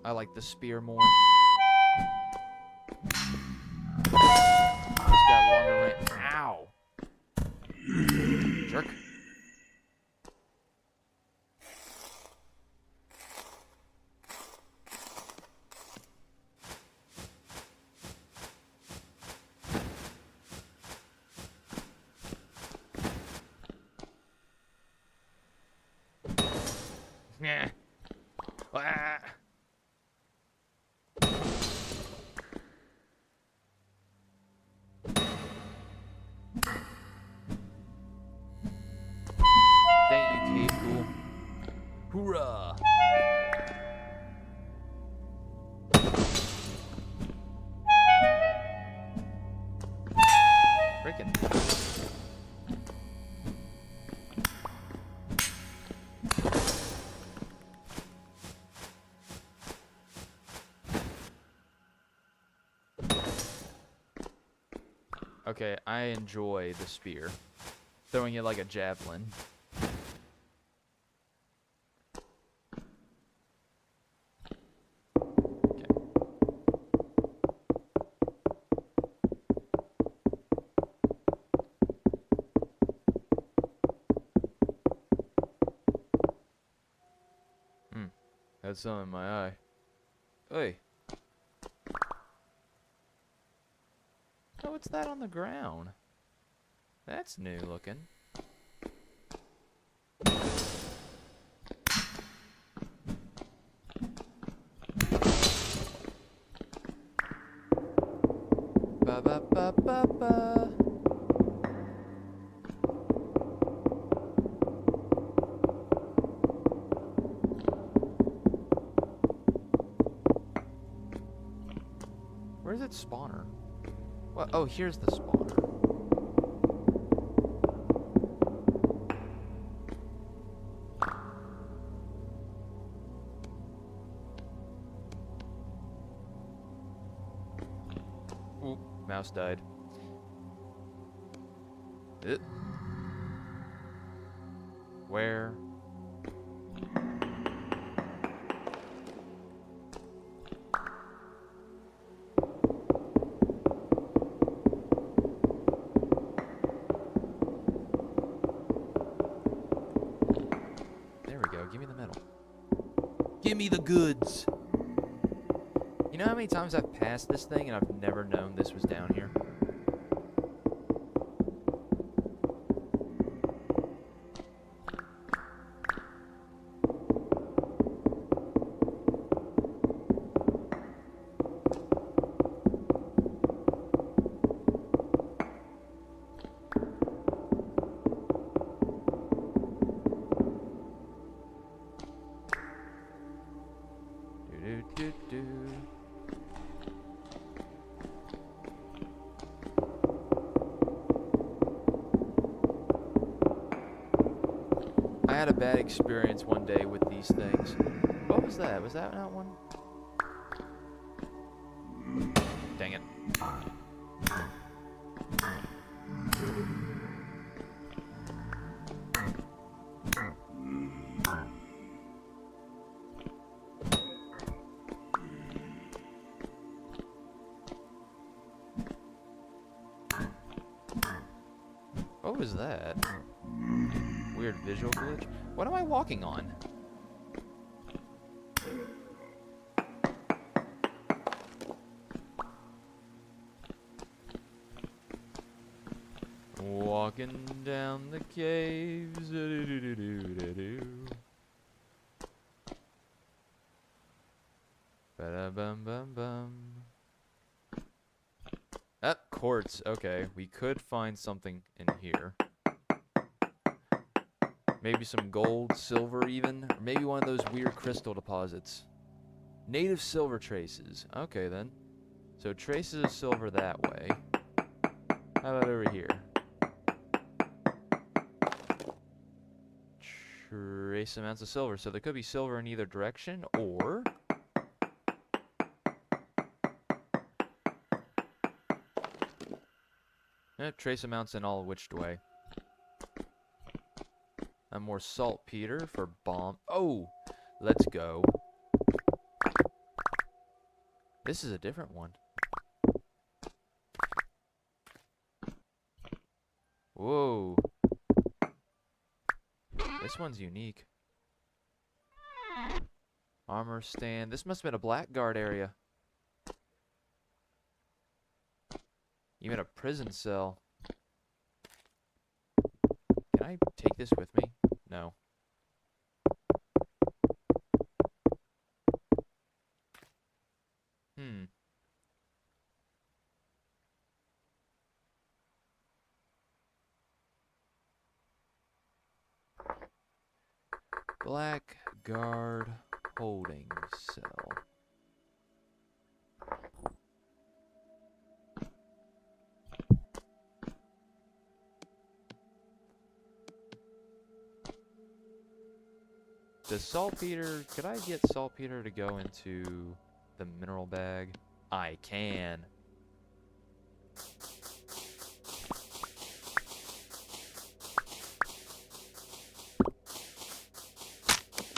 I like the spear more. It's got longer range. Ow! Jerk. Nah. Ah. Thank you, Cave Ghoul. Hoorah! Frickin'. Okay, I enjoy the spear. Throwing it like a javelin. Okay. Had some in my eye. Hey. Oh, what's that on the ground? That's new looking. Ba ba ba ba ba. Where's its spawner? What? Oh, here's the spawner. Ooh, mouse died. Where? There we go. Give me the metal. Give me the goods. You know how many times I've passed this thing and I've never known this was down here? Do-do-do-do. I had a bad experience one day with these things. What was that? Was that not one? What was that? Weird visual glitch. What am I walking on? Walking down the caves. Ba-da-bum-bum-bum. Ah, quartz. Okay, we could find something in here. Maybe some gold, silver even, or maybe one of those weird crystal deposits. Native silver traces. Okay then. So traces of silver that way. How about over here? Trace amounts of silver. So there could be silver in either direction, or trace amounts in all which way. And more saltpeter for bomb. Oh, let's go. This is a different one. Whoa. This one's unique. Armor stand. This must have been a blackguard area. Even a prison cell. Can I take this with me? No. Blackguard holding cell. Does saltpeter, could I get saltpeter to go into the mineral bag? I can.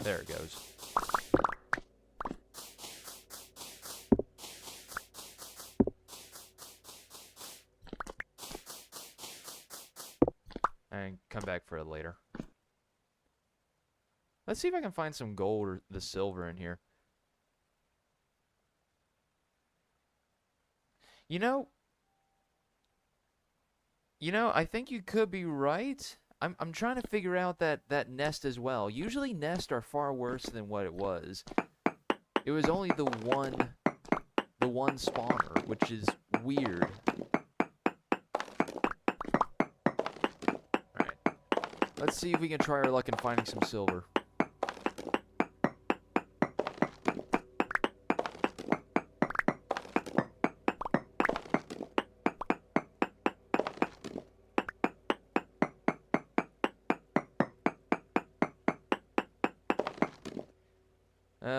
There it goes. And come back for it later. Let's see if I can find some gold or the silver in here. You know, I think you could be right. I'm trying to figure out that nest as well. Usually nests are far worse than what it was. It was only the one spawner, which is weird. Alright. Let's see if we can try our luck in finding some silver.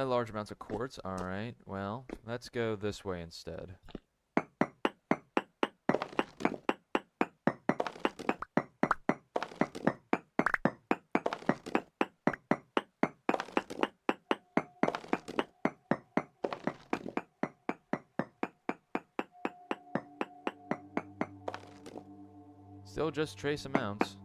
Large amounts of quartz. Alright, well, let's go this way instead. Still just trace amounts.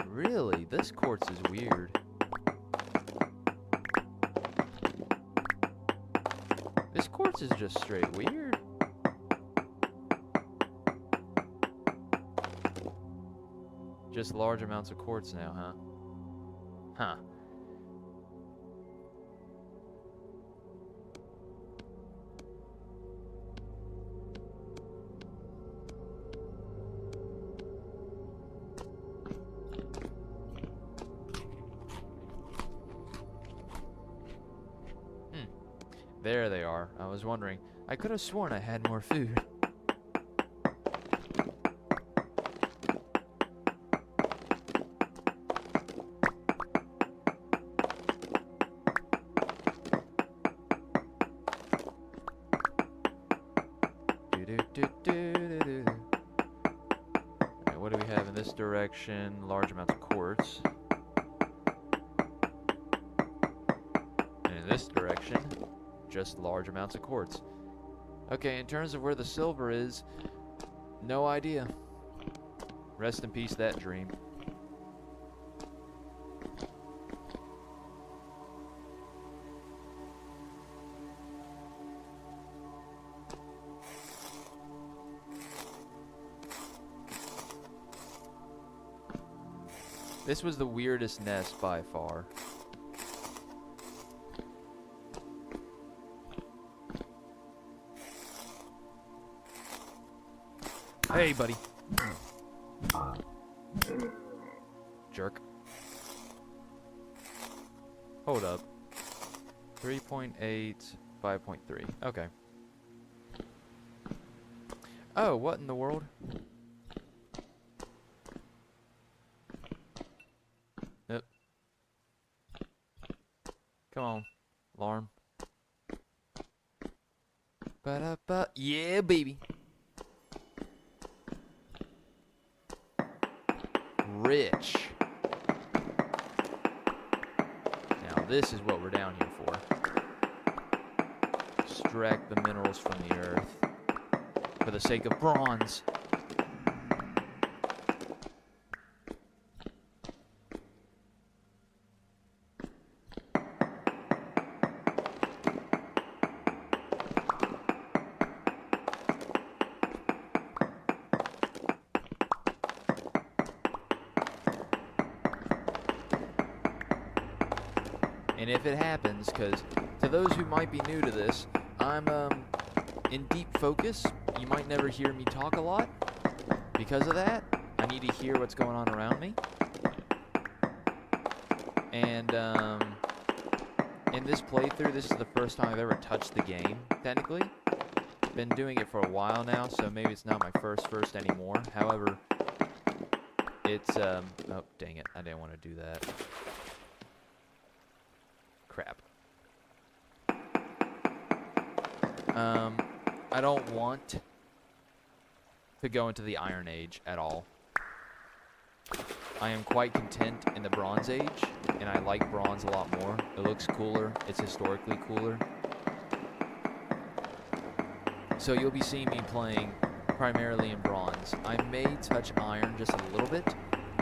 Really? This quartz is weird. This quartz is just straight weird. Just large amounts of quartz now, huh? Huh. There they are. I was wondering. I could have sworn I had more food. Alright, what do we have in this direction? Large amounts of quartz. And in this direction, just large amounts of quartz. Okay, in terms of where the silver is, no idea. Rest in peace, that dream. This was the weirdest nest by far. Hey, buddy. Jerk. Hold up. 3.8, 5.3. Okay. Oh, what in the world? Yep. Come on, alarm. Ba-da-ba. Yeah, baby. Rich. Now this is what we're down here for. Extract the minerals from the earth for the sake of bronze. And if it happens, because to those who might be new to this, I'm in deep focus. You might never hear me talk a lot. Because of that, I need to hear what's going on around me. And in this playthrough, this is the first time I've ever touched the game, technically. Been doing it for a while now, so maybe it's not my first anymore. However, it's, oh, dang it, I didn't want to do that. Crap. I don't want to go into the Iron Age at all. I am quite content in the Bronze Age, and I like Bronze a lot more. It looks cooler. It's historically cooler. So you'll be seeing me playing primarily in Bronze. I may touch Iron just a little bit,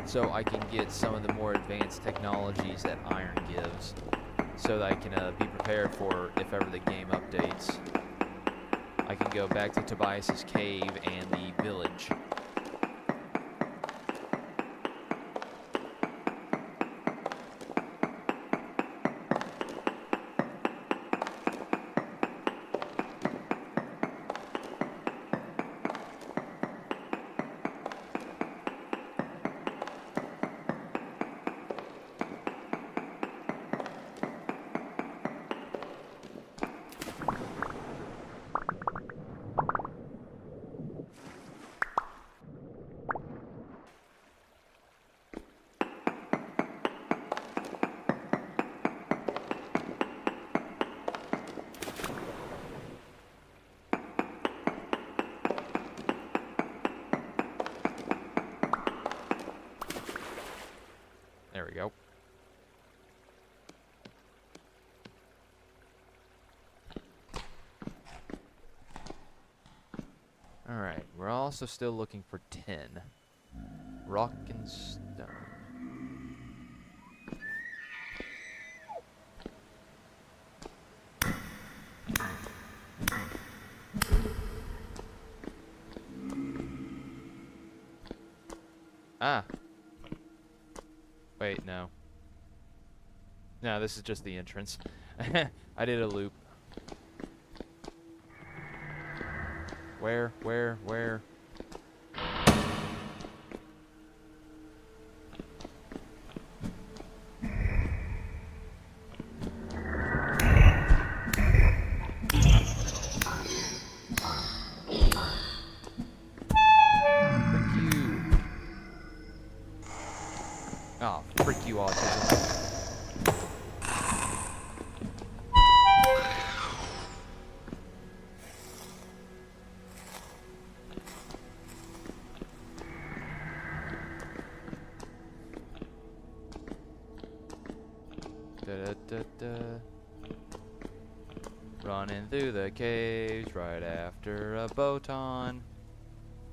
so I can get some of the more advanced technologies that Iron gives, so that I can be prepared for if ever the game updates. I can go back to Tobias's cave and the village. There we go. Alright, we're also still looking for 10. Rock and stone. Ah! Wait, no. No, this is just the entrance. I did a loop. Where? Oh, frick you, autism. Da-da-da-da. Running through the caves right after a botan.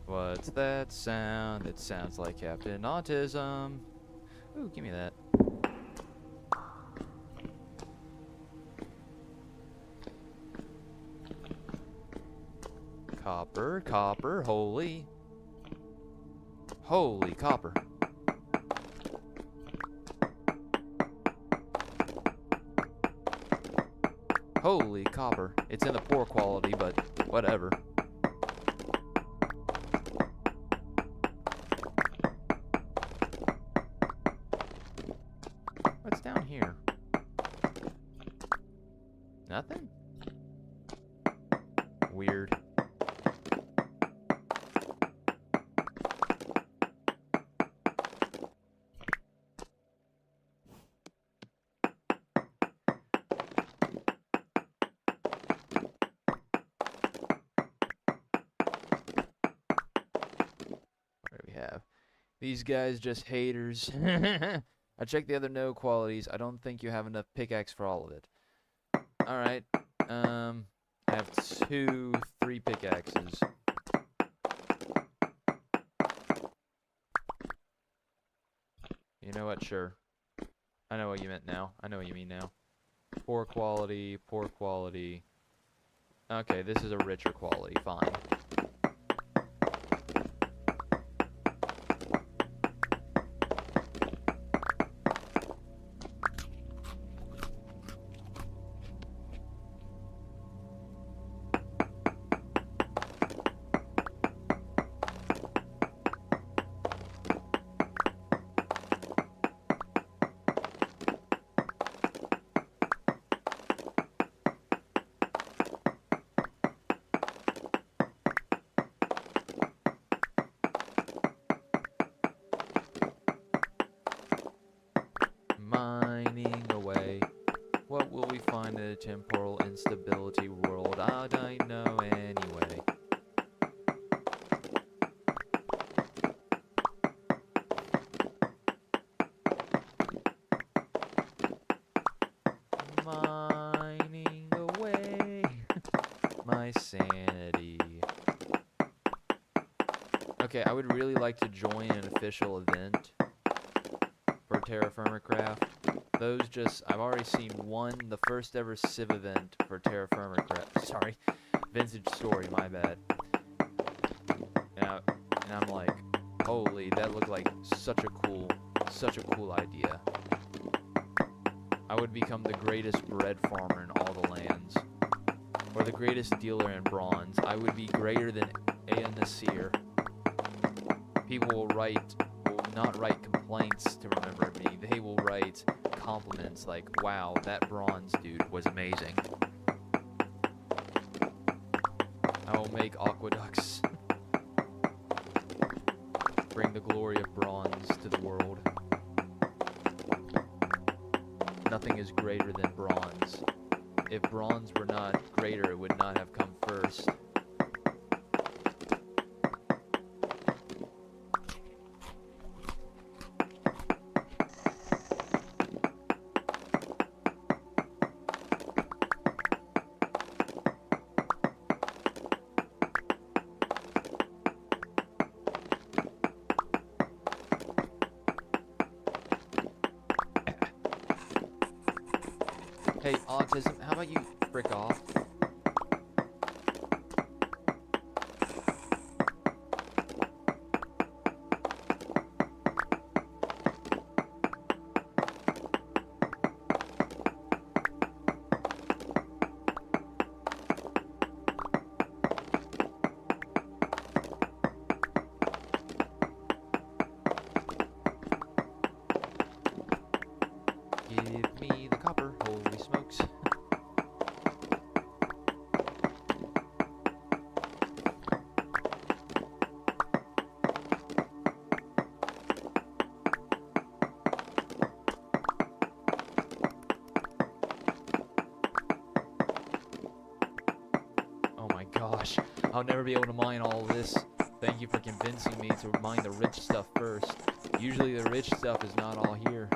What's that sound? It sounds like Captain Autism. Ooh, give me that. Copper, copper, holy. Holy copper. Holy copper. It's in the poor quality, but whatever. What's down here? Nothing? Weird. These guys just haters. I checked the other no qualities. I don't think you have enough pickaxe for all of it. Alright. I have 3 pickaxes. You know what? Sure. I know what you meant now. I know what you mean now. Poor quality, poor quality. Okay, this is a richer quality. Fine. Mining away. What will we find in a temporal instability world? I don't know anyway. Mining away my sanity. Okay, I would really like to join an official event for Terra Firma Craft. Those just, I've already seen one, the first ever Civ event for Terra Firma Craft. Sorry, Vintage Story, my bad. And I'm like, holy, that looked like such a cool idea. I would become the greatest bread farmer in all the lands. Or the greatest dealer in bronze. I would be greater than Ea Nasir. People will not write complaints to remember me. They will write compliments like, wow, that bronze dude was amazing. I will make aqueducts. Bring the glory of bronze to the world. Nothing is greater than bronze. If bronze were not greater, it would not have come first. Hey, Autism, how about you frick off? Give me the copper, holy smokes. Oh my gosh, I'll never be able to mine all this. Thank you for convincing me to mine the rich stuff first. Usually the rich stuff is not all here.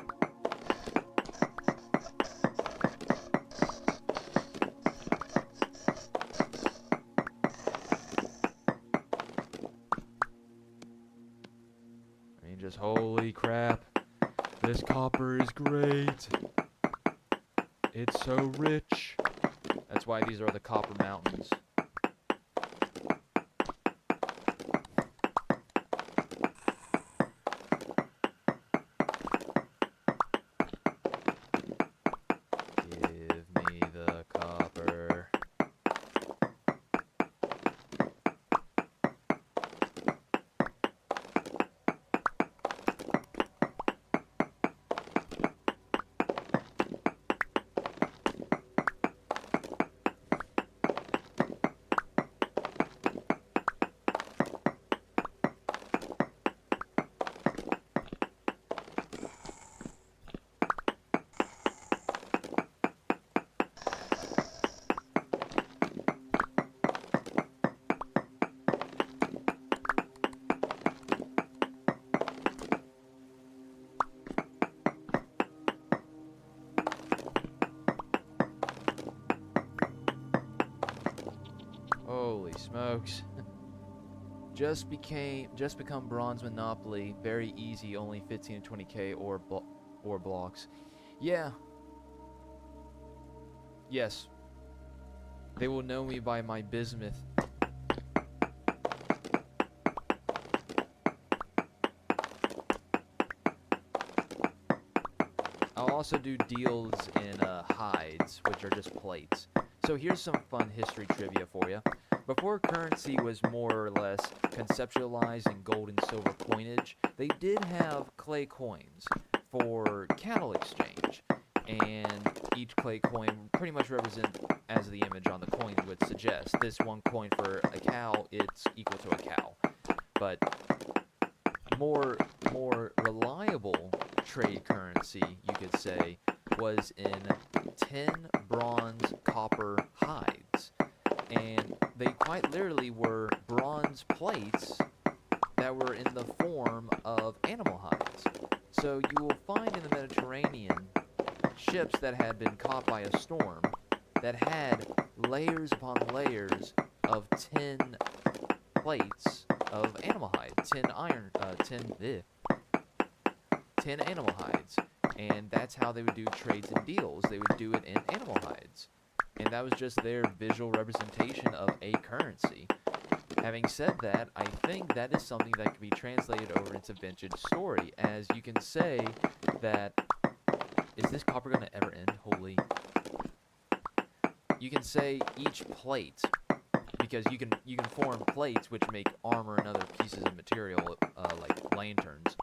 just, holy crap. This copper is great. It's so rich. That's why these are the copper mountains. Give me the copper. Holy smokes. Just become bronze monopoly. Very easy, only 15 to 20k or blocks. Yeah. Yes. They will know me by my bismuth. I'll also do deals in hides, which are just plates. So here's some fun history trivia for you. Before currency was more or less conceptualized in gold and silver coinage, they did have clay coins for cattle exchange. And each clay coin pretty much represents, as the image on the coin would suggest, this one coin for a cow, it's equal to a cow. But more reliable trade currency, you could say, was in tin, bronze, copper hides. And they quite literally were bronze plates that were in the form of animal hides. So you will find in the Mediterranean ships that had been caught by a storm that had layers upon layers of tin plates of animal hide, tin animal hides. And that's how they would do trades and deals. They would do it in animal hides. And that was just their visual representation of a currency. Having said that, I think that is something that can be translated over into vintage story, as you can say that... Is this copper going to ever end? Holy... You can say each plate, because you can form plates which make armor and other pieces of material, like lanterns.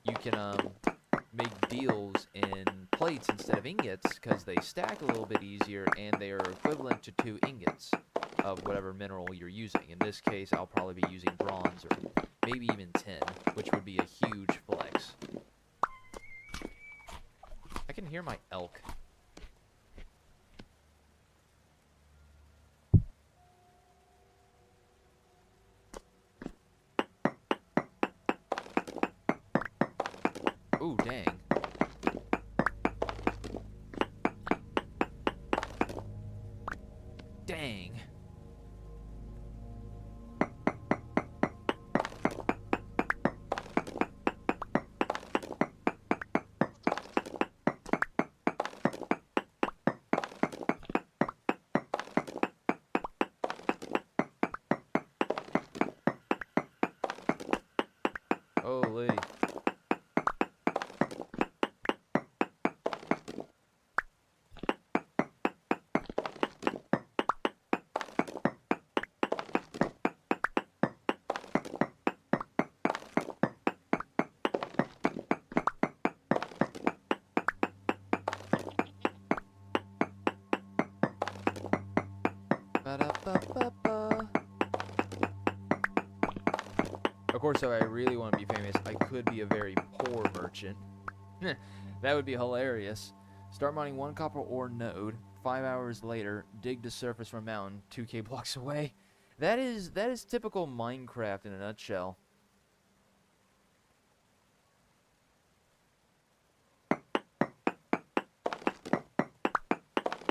You can make deals in plates instead of ingots, because they stack a little bit easier, and they are equivalent to 2 ingots of whatever mineral you're using. In this case, I'll probably be using bronze, or maybe even tin, which would be a huge flex. I can hear my elk. Ooh, dang. Dang. Holy. Ba-da-ba-ba-ba. Of course, if I really want to be famous, I could be a very poor merchant. That would be hilarious. Start mining 1 copper ore node. 5 hours later, dig to surface from a mountain 2k blocks away. That is typical Minecraft in a nutshell.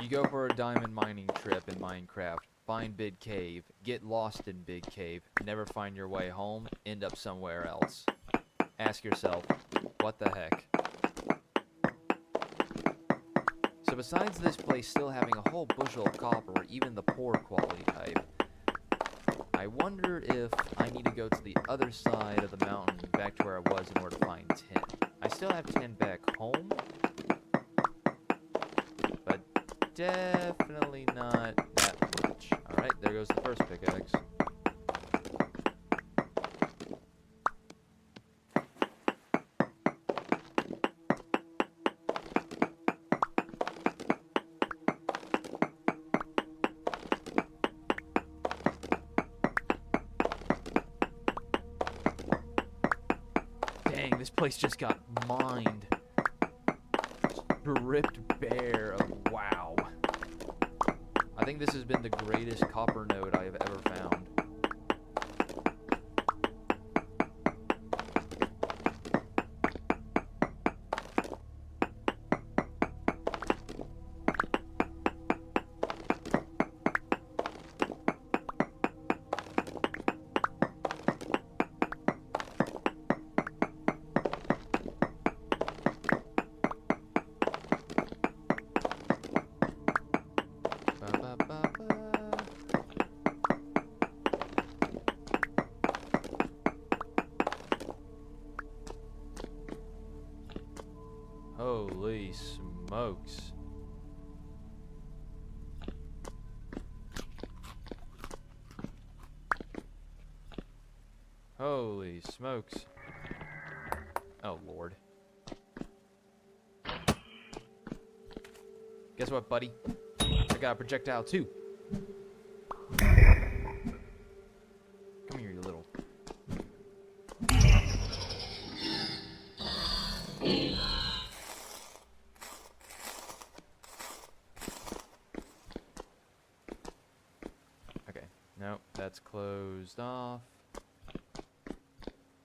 You go for a diamond mining trip in Minecraft. Find Big Cave, get lost in Big Cave, never find your way home, end up somewhere else. ask yourself, what the heck? So besides this place still having a whole bushel of copper, even the poor quality type, I wonder if I need to go to the other side of the mountain, back to where I was, in order to find tin. I still have tin back home, but definitely not that much. Alright, there goes the first pickaxe. Dang, this place just got mined. Stripped bare of wow. I think this has been the greatest copper node I have ever found. Holy smokes. Holy smokes. Oh, Lord. Guess what, buddy? I got a projectile, too. Come here, you little... Okay, nope, that's closed off.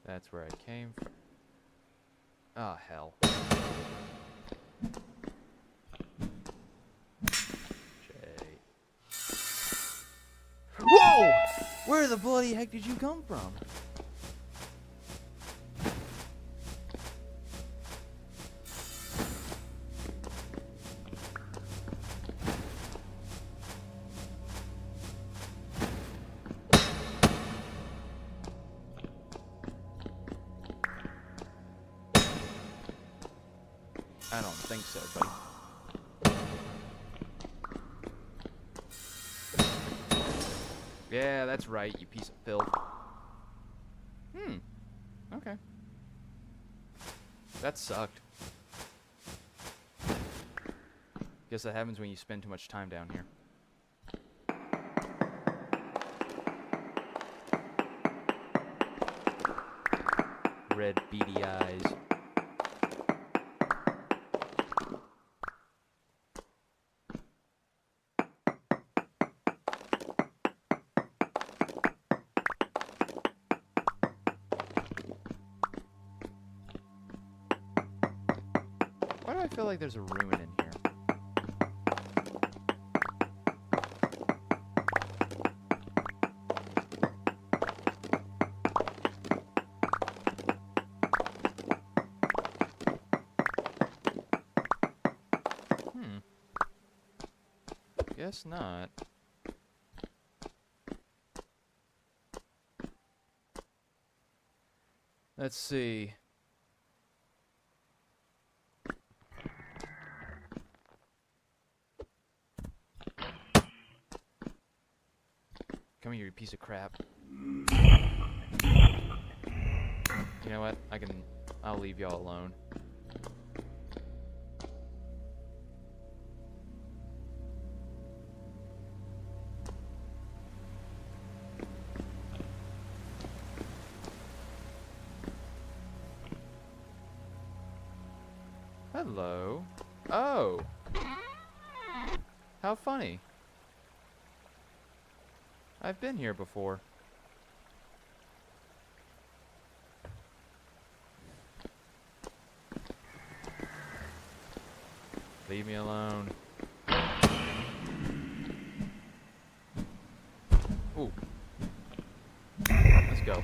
That's where I came from. Ah, hell. Whoa! Where the bloody heck did you come from? I don't think so, buddy. Yeah, that's right, you piece of filth. Okay. That sucked. Guess that happens when you spend too much time down here. Red beady eyes. Why do I feel like there's a ruin in here? Guess not. Let's see. Come here, you piece of crap. You know what? I'll leave y'all alone. Hello. Oh. How funny. I've been here before. Leave me alone. Ooh. Let's go.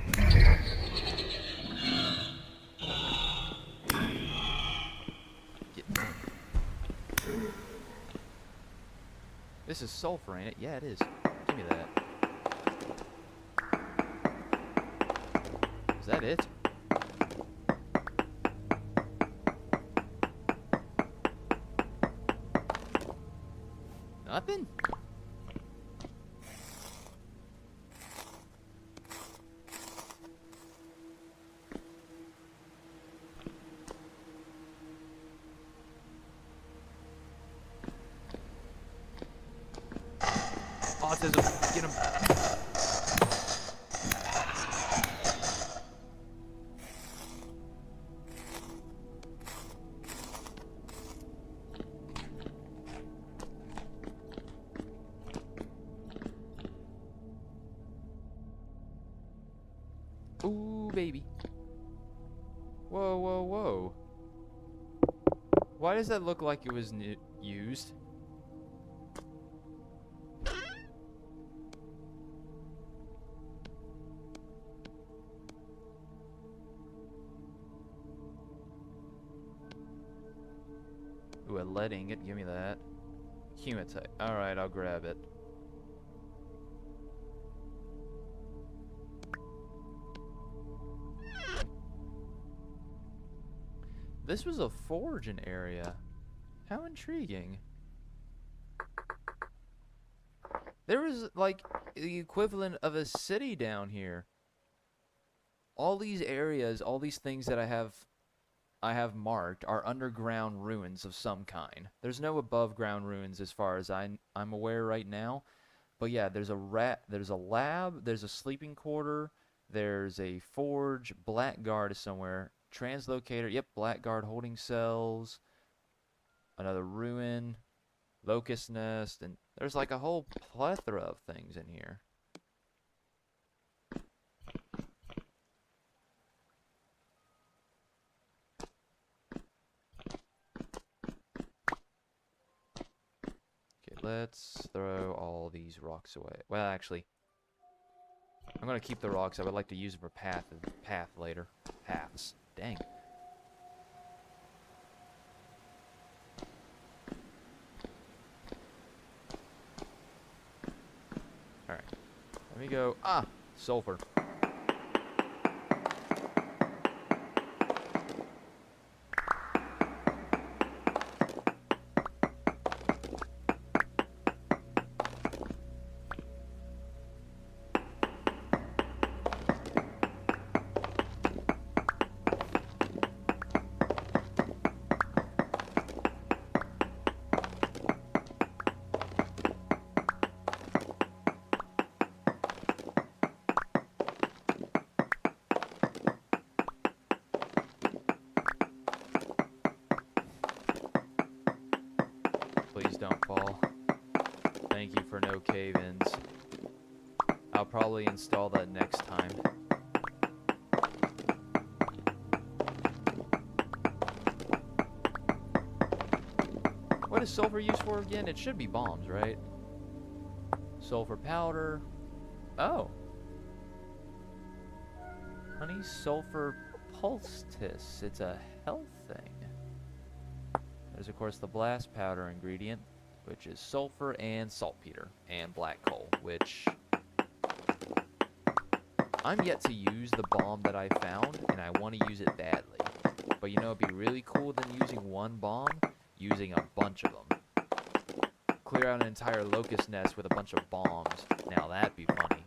This is sulfur, ain't it? Yeah, it is. Give me that. Is that it? Nothing? Autism. Get him. Ooh, baby. Whoa, whoa, whoa. Why does that look like it was used? Ooh, a lead ingot. Give me that. Hematite. Alright, I'll grab it. This was a foraging area. How intriguing. There was like the equivalent of a city down here. All these areas, all these things that I have marked are underground ruins of some kind. There's no above ground ruins as far as I'm aware right now. But yeah, there's a lab, there's a sleeping quarter, there's a forge, blackguard is somewhere, translocator, yep, blackguard holding cells, another ruin, locust nest, and there's like a whole plethora of things in here. Let's throw all these rocks away. Well, actually, I'm gonna keep the rocks. I would like to use them for path later. Paths. Dang. All right. Let me go. Ah, sulfur. Please don't fall. Thank you for no cave-ins. I'll probably install that next time. What is sulfur used for again? It should be bombs, right? Sulfur powder. Oh. Honey sulfur poultice. It's a health thing. There's, of course, the blast powder ingredient, which is sulfur and saltpeter and black coal, which I'm yet to use the bomb that I found, and I want to use it badly. But you know, it'd be really cool than using one bomb, using a bunch of them. Clear out an entire locust nest with a bunch of bombs. Now that'd be funny.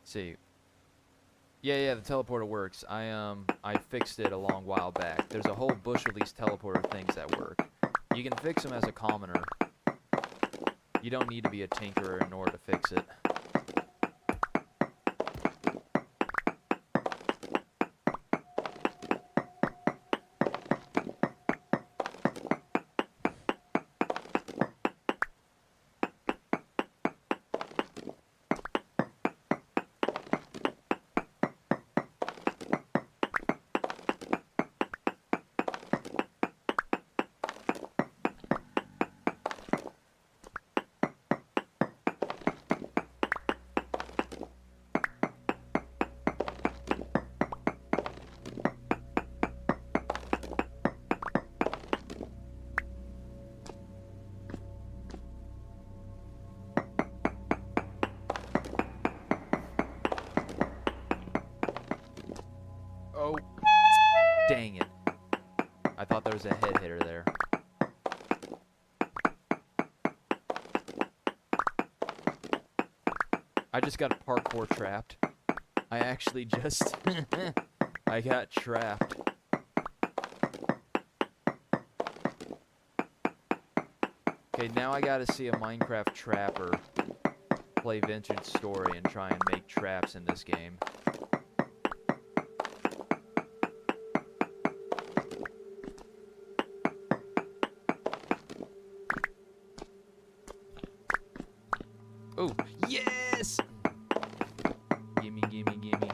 See. Yeah, the teleporter works. I fixed it a long while back. There's a whole bush of these teleporter things that work. You can fix them as a commoner. You don't need to be a tinkerer in order to fix it. there was a head hitter there. I just got parkour trapped. I actually just... I got trapped. Okay, now I gotta see a Minecraft trapper play Vintage Story and try and make traps in this game. Oh, yes! Gimme, gimme, gimme.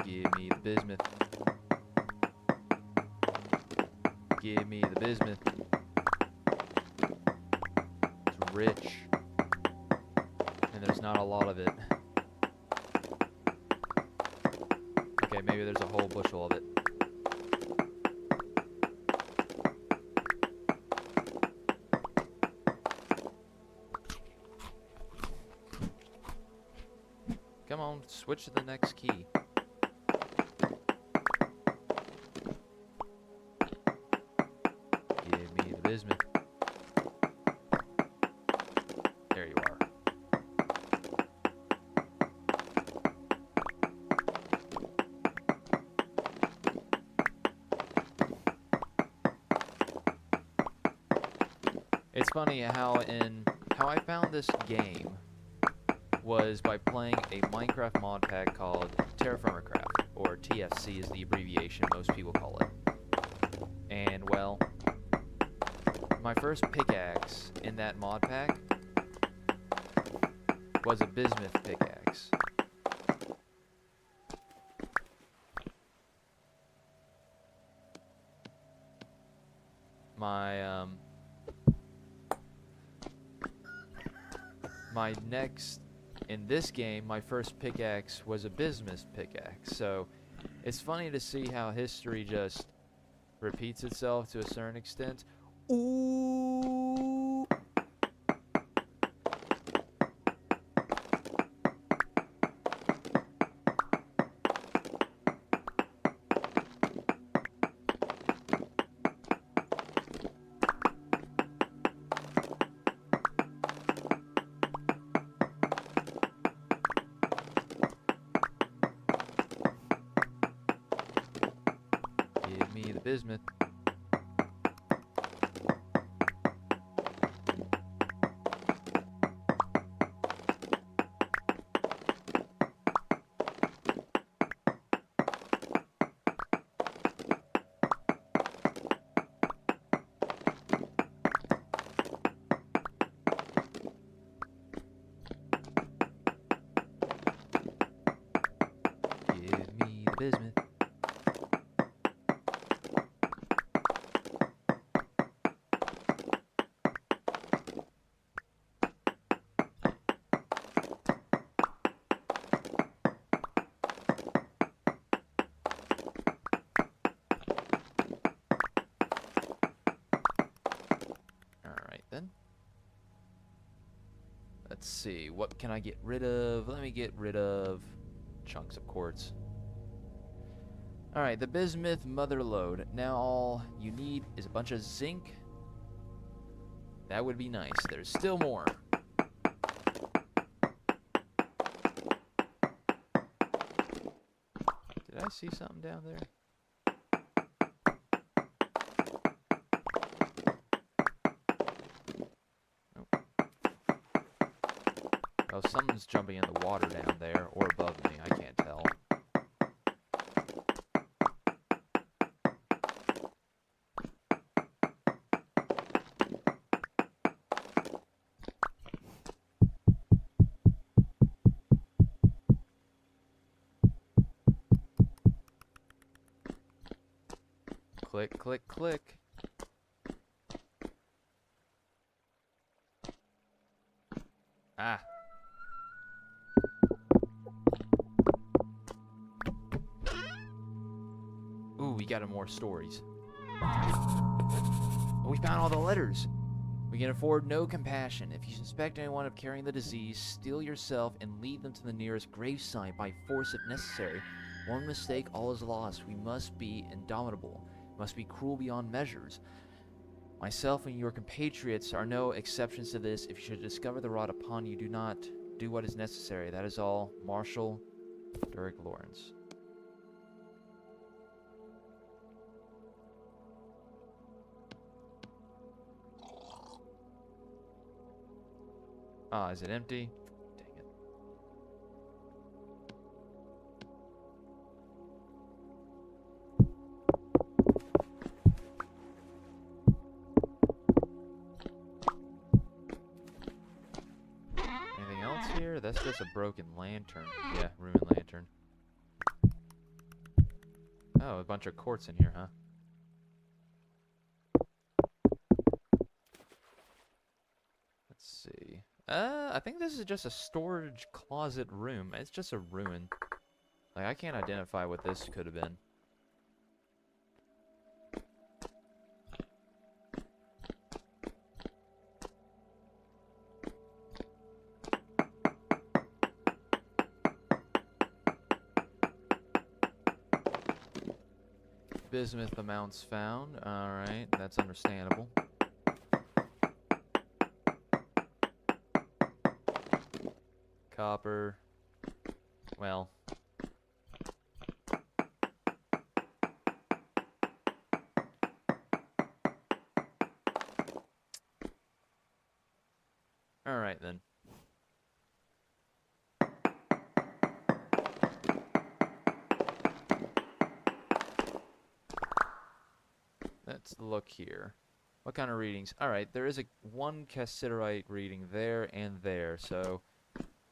Give me the bismuth. Give me the bismuth. It's rich. And there's not a lot of it. Okay, maybe there's a whole bushel of it. Come on, switch to the next key. Give me the bismuth. There you are. It's funny how I found this game was by playing a Minecraft mod pack called Terraformercraft, or TFC is the abbreviation most people call it. And well, my first pickaxe in that mod pack was a bismuth pickaxe. My next, in this game, my first pickaxe was a bismuth pickaxe. So it's funny to see how history just repeats itself to a certain extent. Ooh. Give me the bismuth. Give me the bismuth. Alright then. Let's see, what can I get rid of? Let me get rid of chunks of quartz. Alright, the bismuth mother lode. Now all you need is a bunch of zinc. That would be nice. There's still more. Did I see something down there? Nope. Oh, something's jumping in the water down there, or above me. I can't tell. Click, click, click. Ah. Ooh, we got more stories. Oh, we found all the letters. We can afford no compassion. If you suspect anyone of carrying the disease, steel yourself and lead them to the nearest gravesite by force if necessary. One mistake, all is lost. We must be indomitable, must be cruel beyond measures. Myself and your compatriots are no exceptions to this. If you should discover the rod upon you, do not do what is necessary. That is all. Marshal Derek Lawrence. Ah, is it empty? Dang it. Anything else here? That's just a broken lantern. Yeah, ruined lantern. Oh, a bunch of quartz in here, huh? Let's see. I think this is just a storage closet room. It's just a ruin. Like, I can't identify what this could have been. Bismuth amounts found. Alright, that's understandable. Copper. Well. Alright then. Let's look here. What kind of readings? Alright, there is one cassiterite reading there and there, so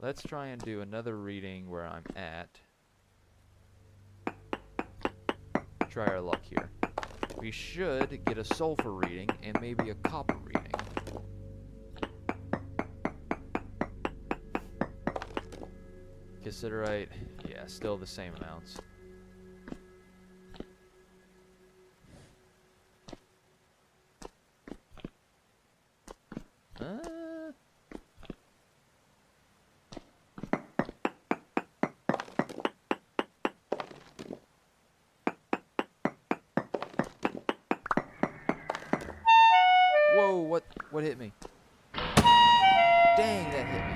let's try and do another reading where I'm at. Try our luck here. We should get a sulfur reading and maybe a copper reading. Cassiterite, yeah, still the same amounts. Whoa, what hit me? Dang, that hit me.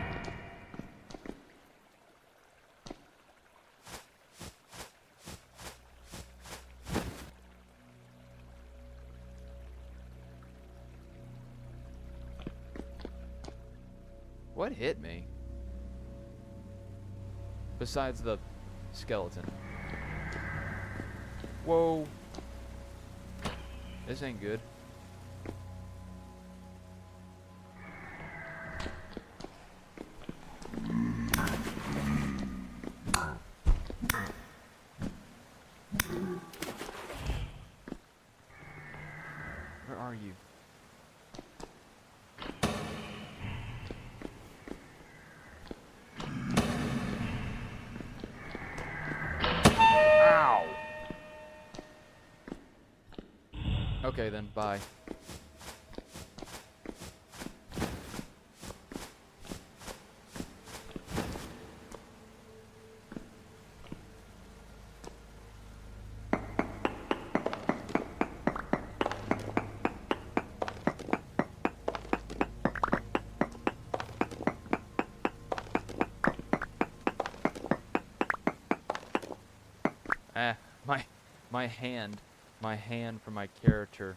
What hit me? Besides the skeleton. Whoa. This ain't good. Where are you? Ow! Okay then, bye. Ah, my hand for my character.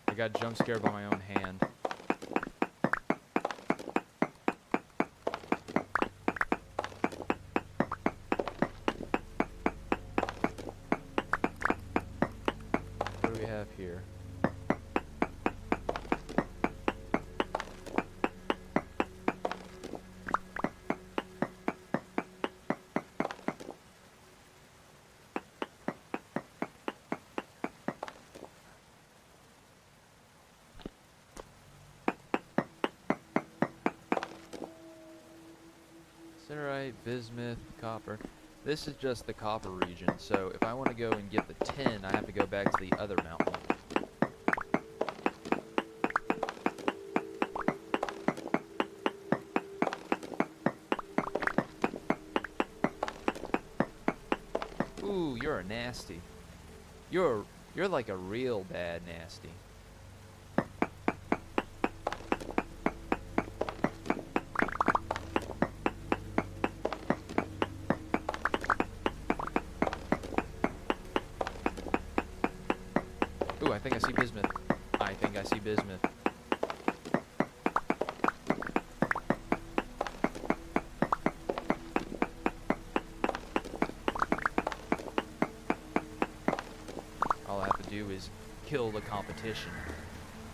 I got jump scared by my own hand. What do we have here? Cinerite, bismuth, copper. This is just the copper region, so if I want to go and get the tin, I have to go back to the other mountain. are nasty. You're like a real bad nasty. Ooh, I think I see bismuth. I think I see bismuth. All I have to do is kill the competition.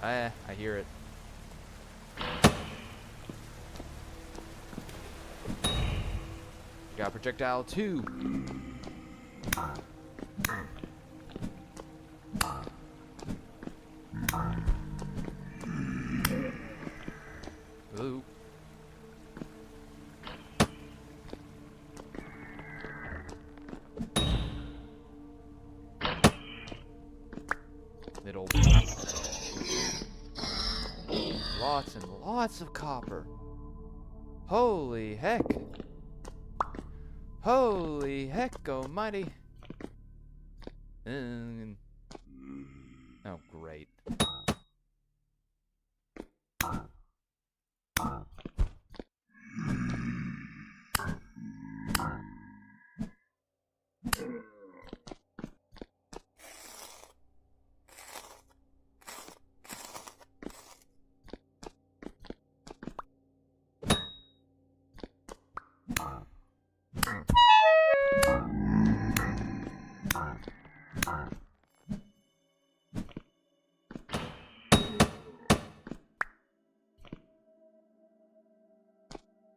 I hear it. Got projectile 2. Ooh. Middle. Lots and lots of copper. Holy heck. Holy heck almighty. Oh, great.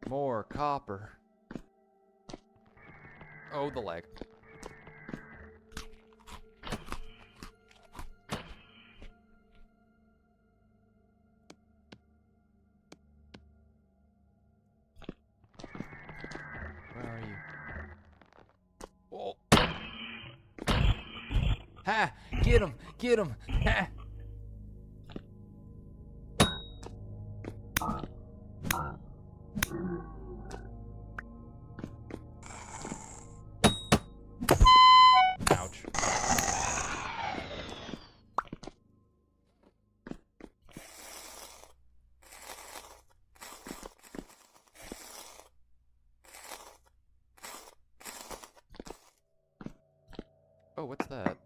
More copper. Oh, the leg. Where are you? Oh. Ha! Get him! Get him! Ha! Ouch. Oh, what's that?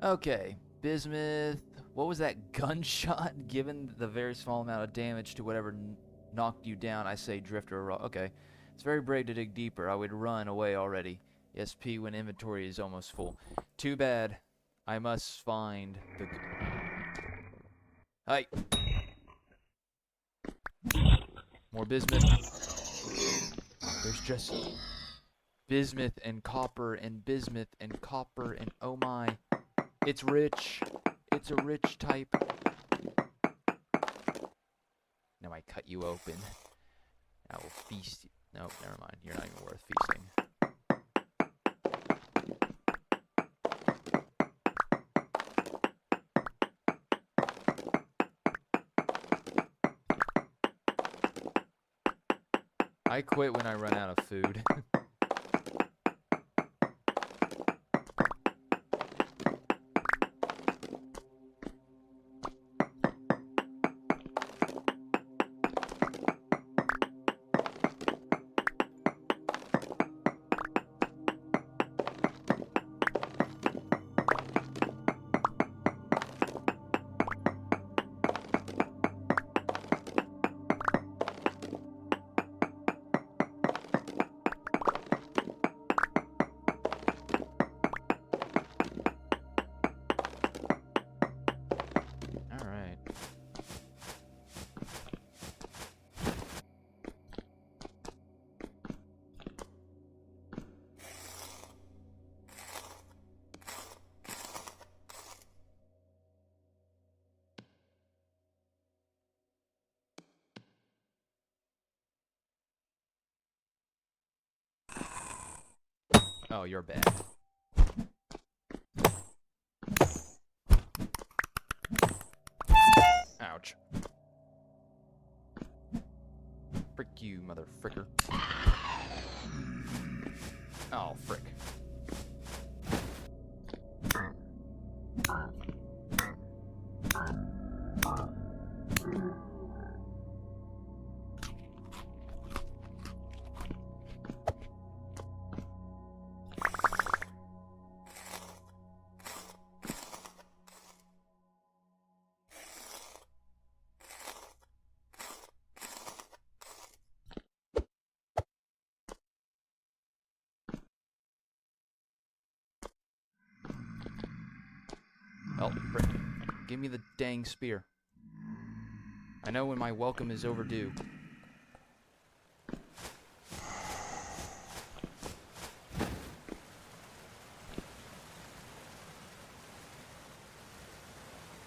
Okay, bismuth. What was that gunshot? Given the very small amount of damage to whatever knocked you down, I say drift or rock. Okay. It's very brave to dig deeper. I would run away already. SP when inventory is almost full. Too bad. I must find the... Hi. More bismuth. There's just bismuth and copper and bismuth and copper and oh my. It's rich. It's a rich type. Now I cut you open. I will feast you. Nope, never mind. You're not even worth feasting. I quit when I run out of food. Oh, you're bad. Ouch. Frick you, mother fricker. Oh, frick. Oh, frick. Give me the dang spear. I know when my welcome is overdue.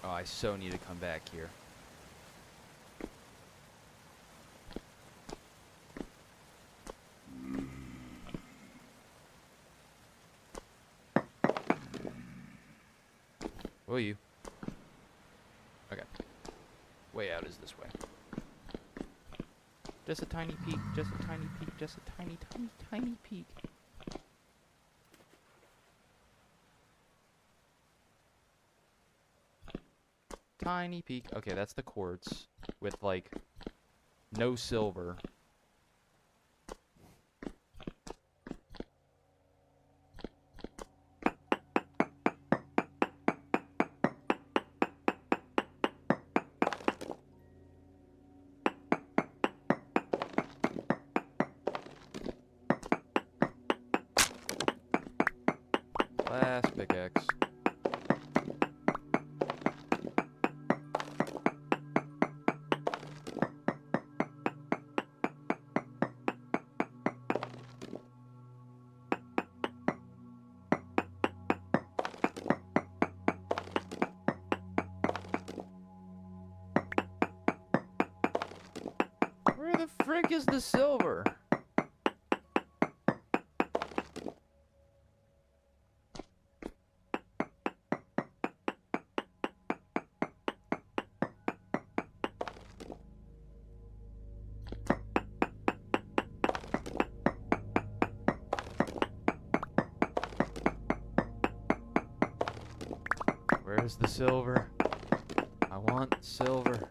Oh, I so need to come back here. Will you? Okay. Way out is this way. Just a tiny peek, just a tiny peek, just a tiny, tiny, tiny peek. Tiny peek. Okay, that's the quartz with, like, no silver. Last pickaxe. Where the frick is the silver? Where's the silver? I want silver.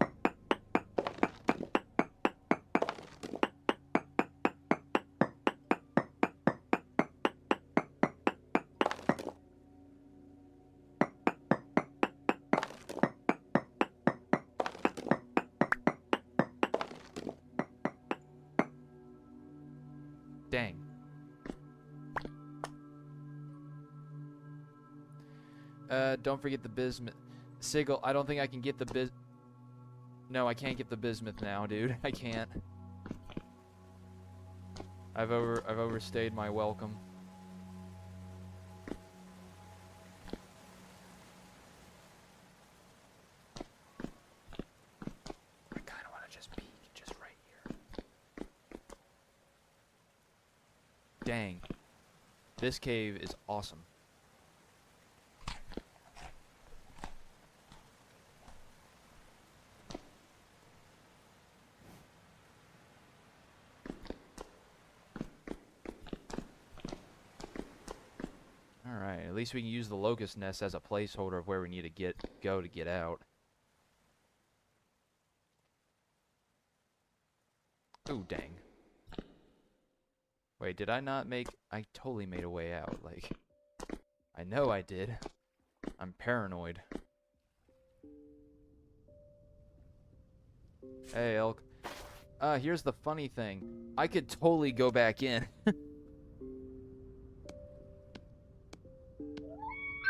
Dang. Don't forget the bismuth. Sigil, I don't think I can get the No, I can't get the bismuth now, dude. I can't. I've overstayed my welcome. I kind of want to just peek just right here. Dang. This cave is awesome. Alright, at least we can use the locust nest as a placeholder of where we need to go to get out. Ooh, dang. Wait, did I not make... I totally made a way out, like... I know I did. I'm paranoid. Hey, elk. Here's the funny thing. I could totally go back in.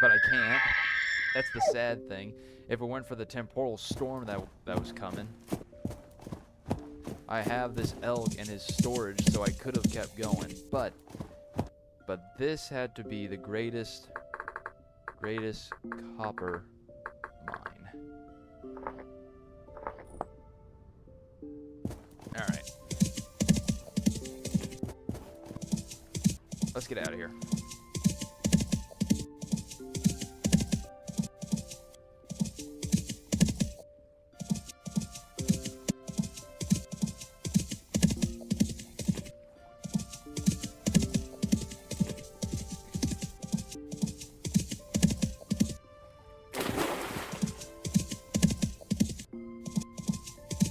But I can't. That's the sad thing. If it weren't for the temporal storm that was coming. I have this elk and his storage, so I could have kept going. But this had to be the greatest copper mine. Alright. Let's get out of here.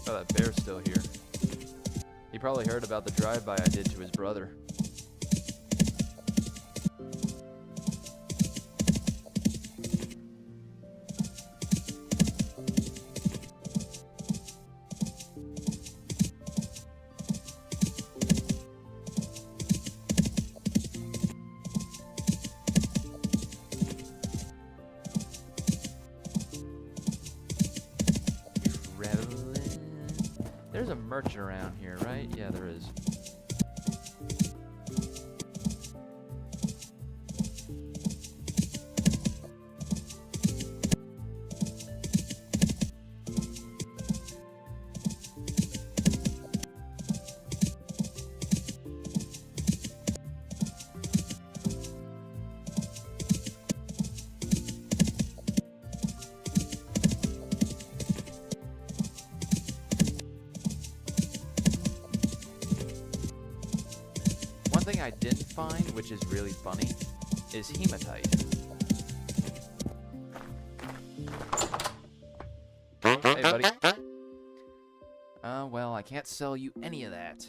Oh, that bear's still here. He probably heard about the drive-by I did to his brother. There's a merchant around here, right? Yeah, there is. One thing I didn't find, which is really funny, is hematite. Hey, buddy. Well, I can't sell you any of that.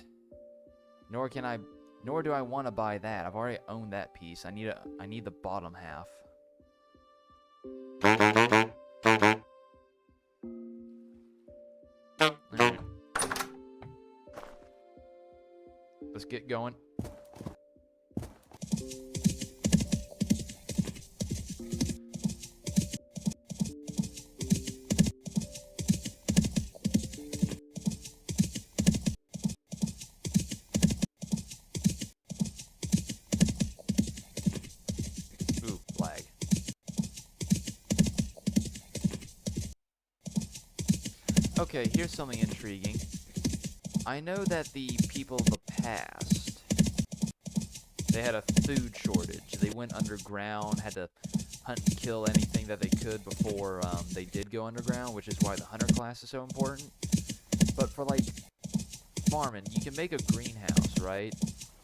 Nor do I want to buy that. I've already owned that piece. I need the bottom half. Alright. Let's get going. Ooh, lag. Okay, here's something intriguing. I know that the people of the past, they had a food shortage. They went underground, had to hunt and kill anything that they could before they did go underground, which is why the hunter class is so important. But for, like, farming, you can make a greenhouse, right?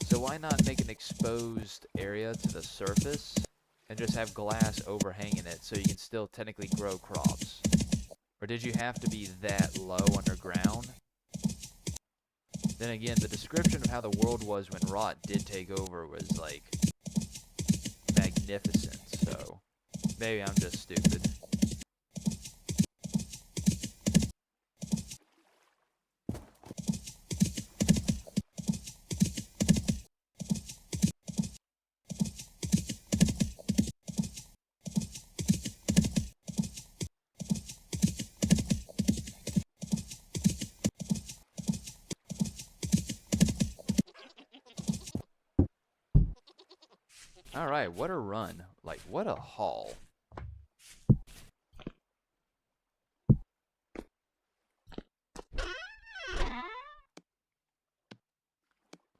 So why not make an exposed area to the surface and just have glass overhanging it so you can still technically grow crops? Or did you have to be that low underground? Then again, the description of how the world was when rot did take over was, like, magnificent, so maybe I'm just stupid. Alright, what a run. Like, what a haul.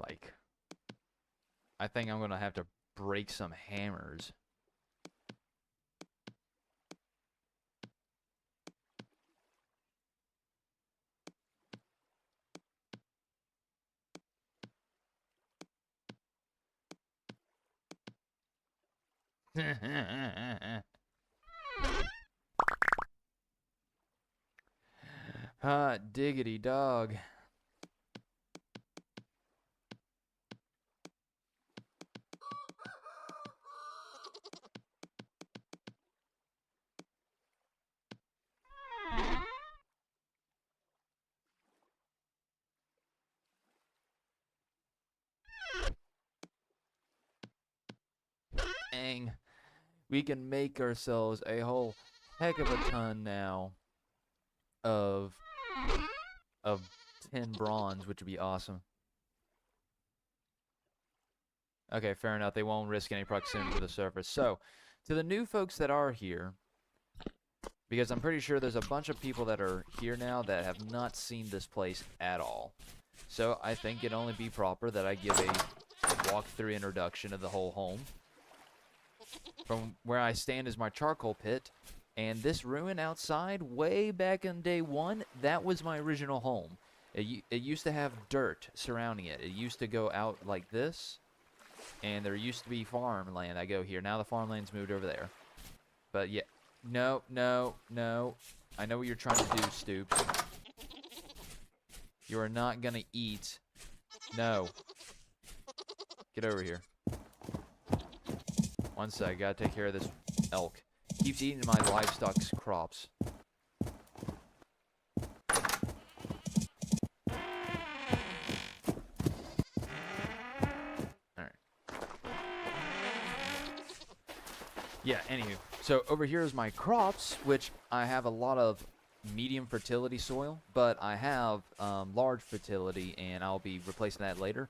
Like, I think I'm gonna have to break some hammers. Hot diggity dog. Dang. We can make ourselves a whole heck of a ton now of 10 bronze, which would be awesome. Okay, fair enough. They won't risk any proximity to the surface. So, to the new folks that are here, because I'm pretty sure there's a bunch of people that are here now that have not seen this place at all. So, I think it'd only be proper that I give a walkthrough introduction of the whole home. From where I stand is my charcoal pit, and this ruin outside, way back in day one, that was my original home. It used to have dirt surrounding it. It used to go out like this, and there used to be farmland. I go here. Now the farmland's moved over there. But yeah, no. I know what you're trying to do, Stoops. You are not gonna eat. No. Get over here. One sec, gotta take care of this elk. Keeps eating my livestock's crops. Alright. Yeah, anywho. So over here is my crops, which I have a lot of medium fertility soil, but I have large fertility, and I'll be replacing that later.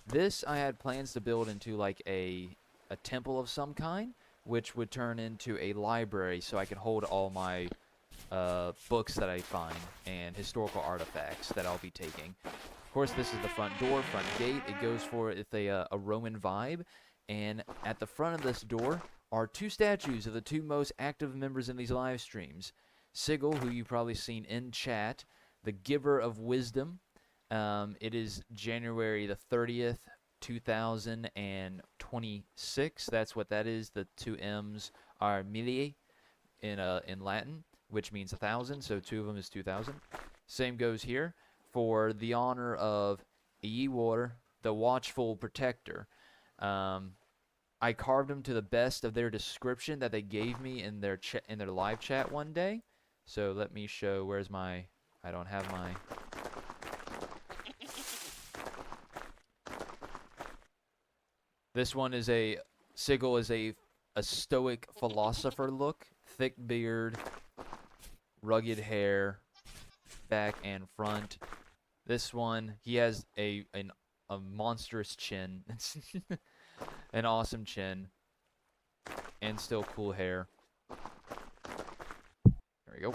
This I had plans to build into like a temple of some kind, which would turn into a library so I could hold all my books that I find and historical artifacts that I'll be taking. Of course, this is the front door, front gate. It goes for it's a Roman vibe, and at the front of this door are two statues of the two most active members in these live streams. Sigil, who you've probably seen in chat, the giver of wisdom. It is January the 30th, 2026. That's what that is. The two M's are millie in Latin, which means 1,000. So two of them is 2,000. Same goes here for the honor of Ewar, the watchful protector. I carved them to the best of their description that they gave me in their live chat one day. So let me show. Where's my? I don't have my. This one is Sigil is a stoic philosopher look, thick beard, rugged hair, back and front. This one, he has a monstrous chin, an awesome chin, and still cool hair. There we go.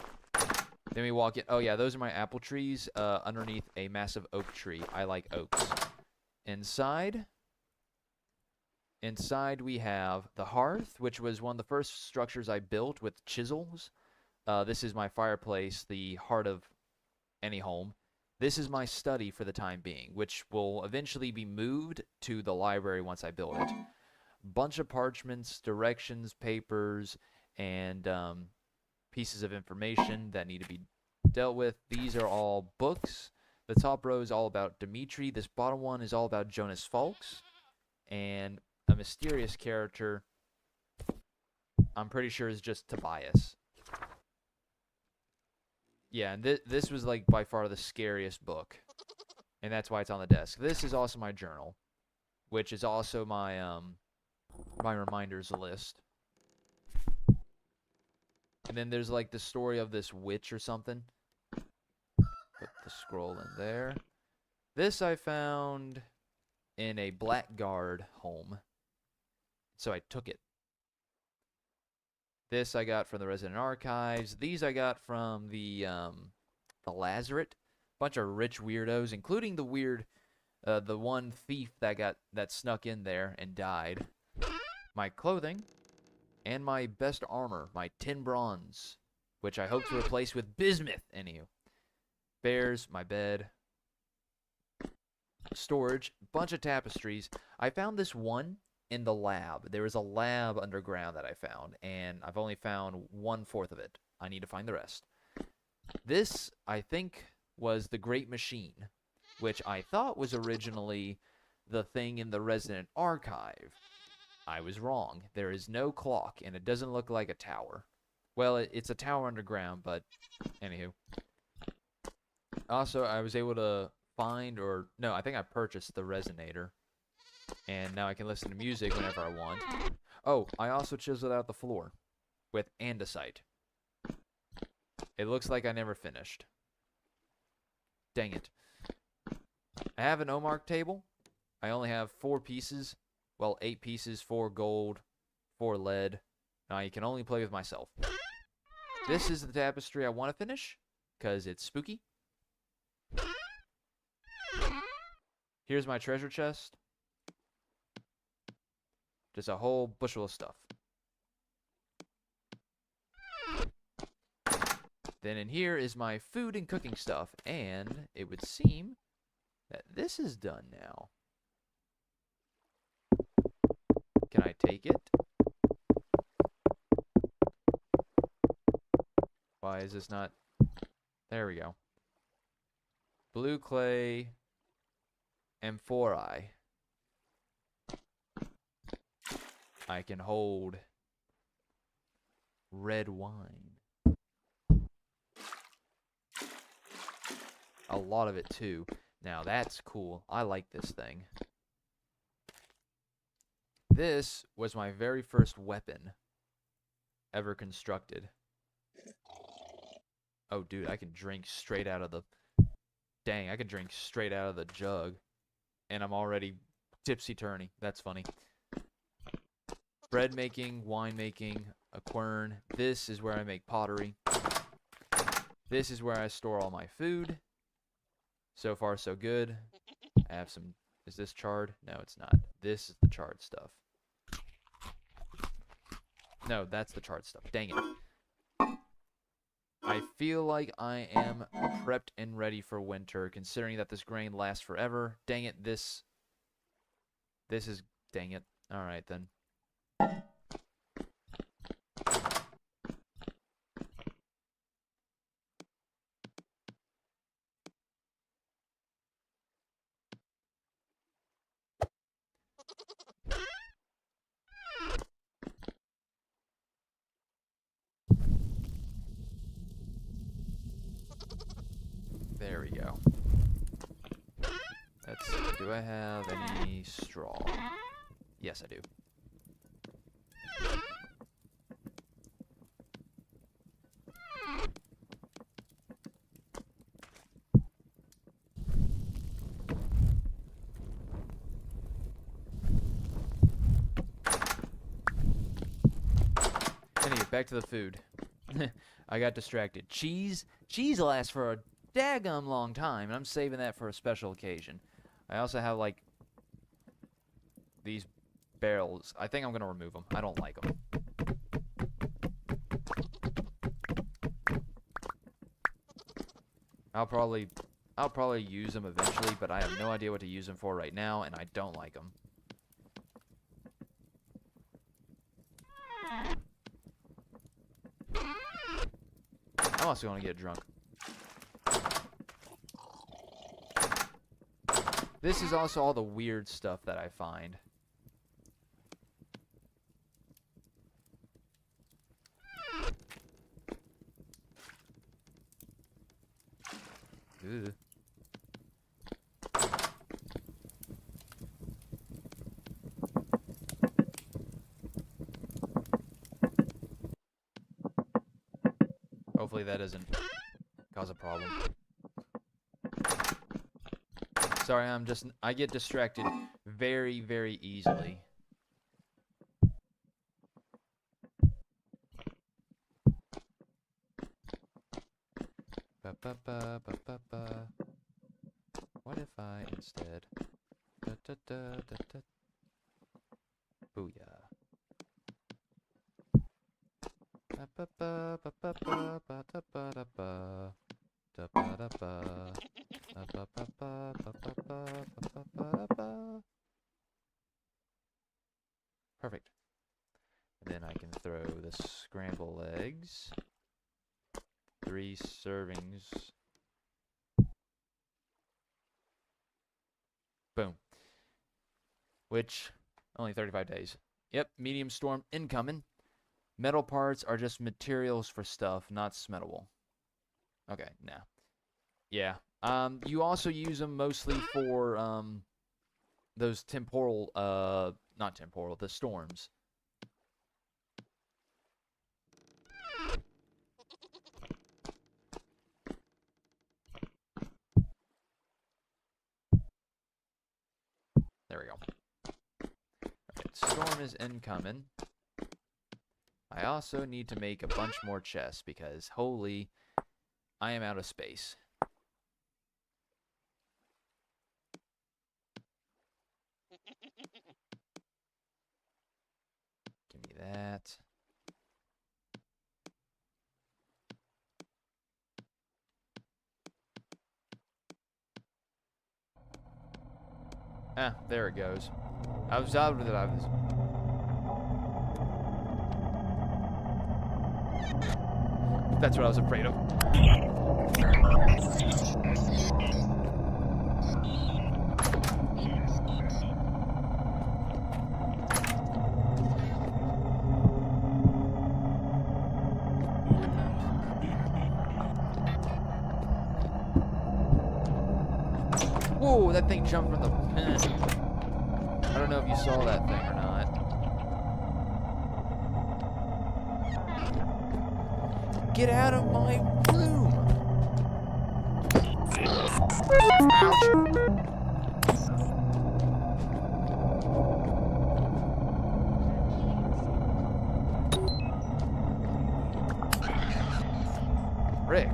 Then we walk in. Oh yeah, those are my apple trees underneath a massive oak tree. I like oaks. Inside we have the hearth, which was one of the first structures I built with chisels. This is my fireplace, the heart of any home. This is my study for the time being, which will eventually be moved to the library once I build it. Bunch of parchments, directions, papers, and pieces of information that need to be dealt with. These are all books. The top row is all about Dimitri. This bottom one is all about Jonas Falks. And a mysterious character, I'm pretty sure is just Tobias. Yeah, and this was like by far the scariest book. And that's why it's on the desk. This is also my journal, which is also my my reminders list. And then there's like the story of this witch or something. Put the scroll in there. This I found in a blackguard home, so I took it. This I got from the Resident Archives. These I got from the Lazaret. Bunch of rich weirdos, including the weird, the one thief that snuck in there and died. My clothing, and my best armor, my 10 bronze, which I hope to replace with bismuth. Anywho, bears, my bed, storage, bunch of tapestries. I found this one in the lab. There was a lab underground that I found, and I've only found 1/4 of it. I need to find the rest. This, I think, was the Great Machine, which I thought was originally the thing in the Resident Archive. I was wrong. There is no clock, and it doesn't look like a tower. Well, it's a tower underground, but anywho. Also, I was able to find, or no, I think I purchased the resonator. And now I can listen to music whenever I want. Oh, I also chiseled out the floor with andesite. It looks like I never finished. Dang it. I have an Omark table. I only have 4 pieces. Well, 8 pieces, 4 gold, 4 lead. Now you can only play with myself. This is the tapestry I want to finish, because it's spooky. Here's my treasure chest. Just a whole bushel of stuff. Then in here is my food and cooking stuff, and it would seem that this is done now. Can I take it? Why is this not? There we go. blue clay, amphorae. I can hold red wine. A lot of it too. Now that's cool. I like this thing. This was my very first weapon ever constructed. Oh, dude, I can drink straight out of the... Dang, I can drink straight out of the jug. And I'm already tipsy-turny. That's funny. Bread making, wine making, a quern. This is where I make pottery. This is where I store all my food. So far, so good. I have some... Is this charred? No, it's not. This is the charred stuff. No, that's the charred stuff. Dang it. I feel like I am prepped and ready for winter, considering that this grain lasts forever. Dang it, this is... Dang it. Alright, then. There we go. Let's see. Do I have any straw? Yes, I do. Anyway, back to the food. I got distracted. Cheese? Cheese lasts for a daggum long time, and I'm saving that for a special occasion. I also have, like, these barrels. I think I'm going to remove them. I don't like them. I'll probably use them eventually, but I have no idea what to use them for right now, and I don't like them. I'm also going to get drunk. This is also all the weird stuff that I find. Ugh. Hopefully that doesn't cause a problem. Sorry, I get distracted very, very easily. What if I instead... Booyah. Perfect. And then I can throw the scrambled eggs. 3 servings. Boom. Which, only 35 days. Yep, medium storm incoming. Metal parts are just materials for stuff, not smeltable. Okay, nah. Yeah. You also use them mostly for, those temporal, not temporal, the storms. There we go. Alright, storm is incoming. I also need to make a bunch more chests because, holy, I am out of space. Give me that. Ah, there it goes. That's what I was afraid of. Whoa, that thing jumped from the pin. I don't know if you saw that thing or not. Get out of my room! Ouch! Rick.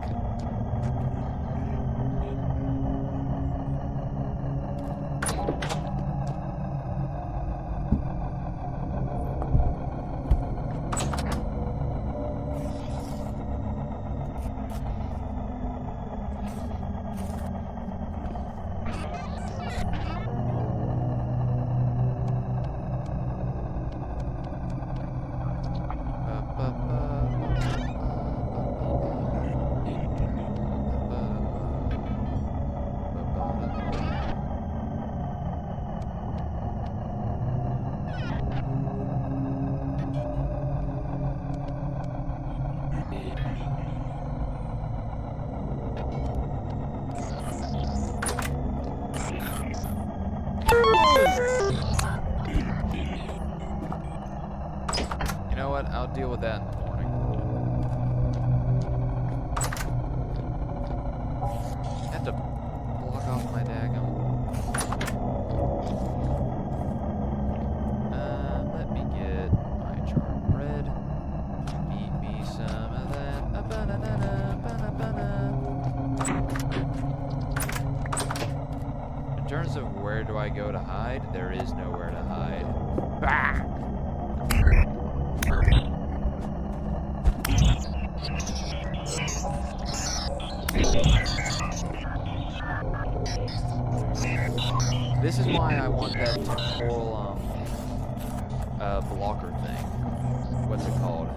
You know what? I'll deal with that in the morning. I have to block off my daggum. Let me get my charred bread. Eat me some of that. In terms of where do I go to hide, there is nowhere to hide. Ah! This is why I want that temporal blocker thing. What's it called?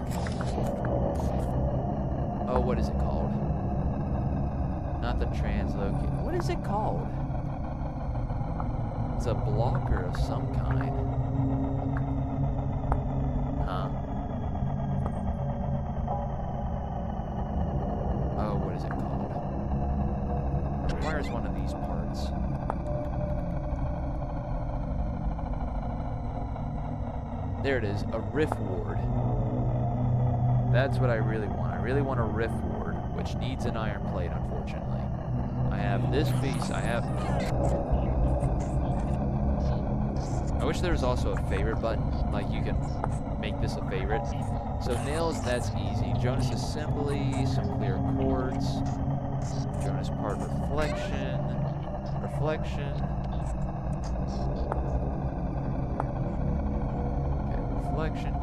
Oh, what is it called? Not the translocate. What is it called? It's a blocker of some kind. Huh. Oh, what is it called? It requires one of these parts. There it is, a riff ward. That's what I really want. I really want a riff ward, which needs an iron plate, unfortunately. I have this piece, I wish there was also a favorite button, like you can make this a favorite. So nails, that's easy. Jonas assembly, some clear quartz. Jonas part reflection. Reflection,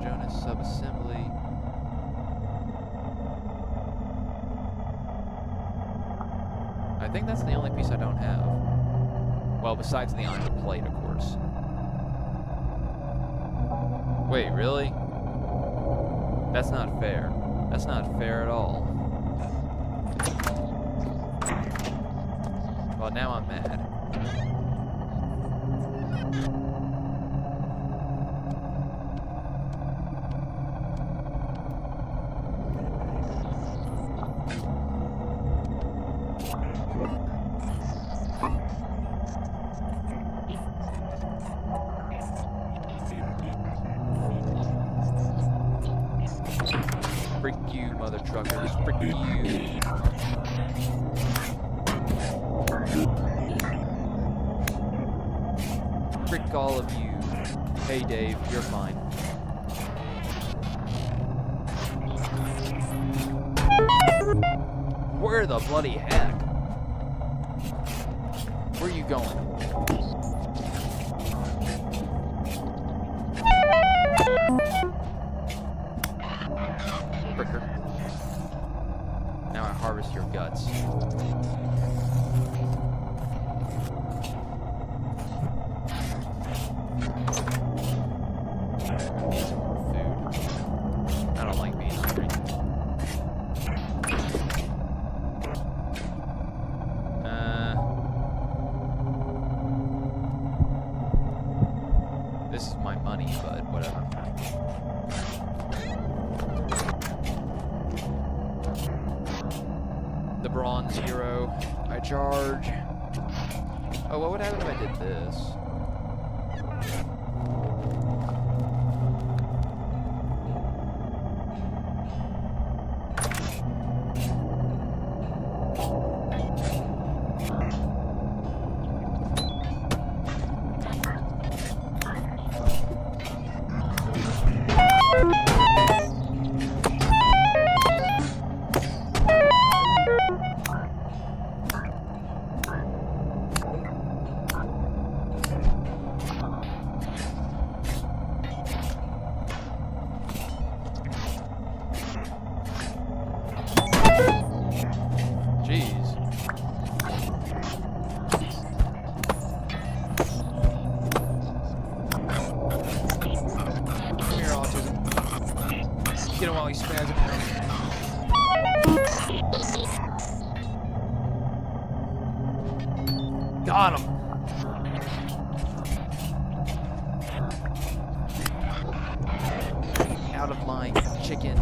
Jonas subassembly. I think that's the only piece I don't have. Well, besides the iron plate, of course. Wait, really? That's not fair. That's not fair at all. Well, now I'm mad. Frick you, mother truckers. Frick you. Frick all of you. Hey, Dave, you're fine. Where the bloody heck? Where are you going? Fricker. Now I harvest your guts. Need some more food. I don't like being hungry. This is my money, but whatever. The bronze hero. I charge. Oh, what would happen if I did this? Jeez. Come here, autism. Get him while he's spazzing out. Got him. Out of my chicken.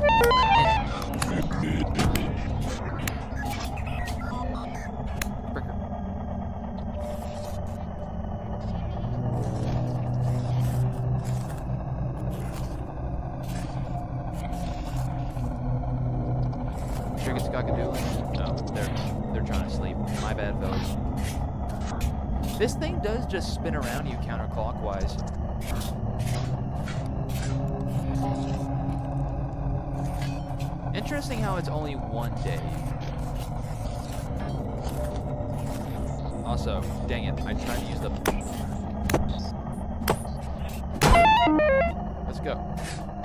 Cricket's cockadoodling? No, they're trying to sleep. My bad, fellas. This thing does just spin around you counterclockwise. Interesting how it's only one day. Also, dang it, I tried to use the... Let's go.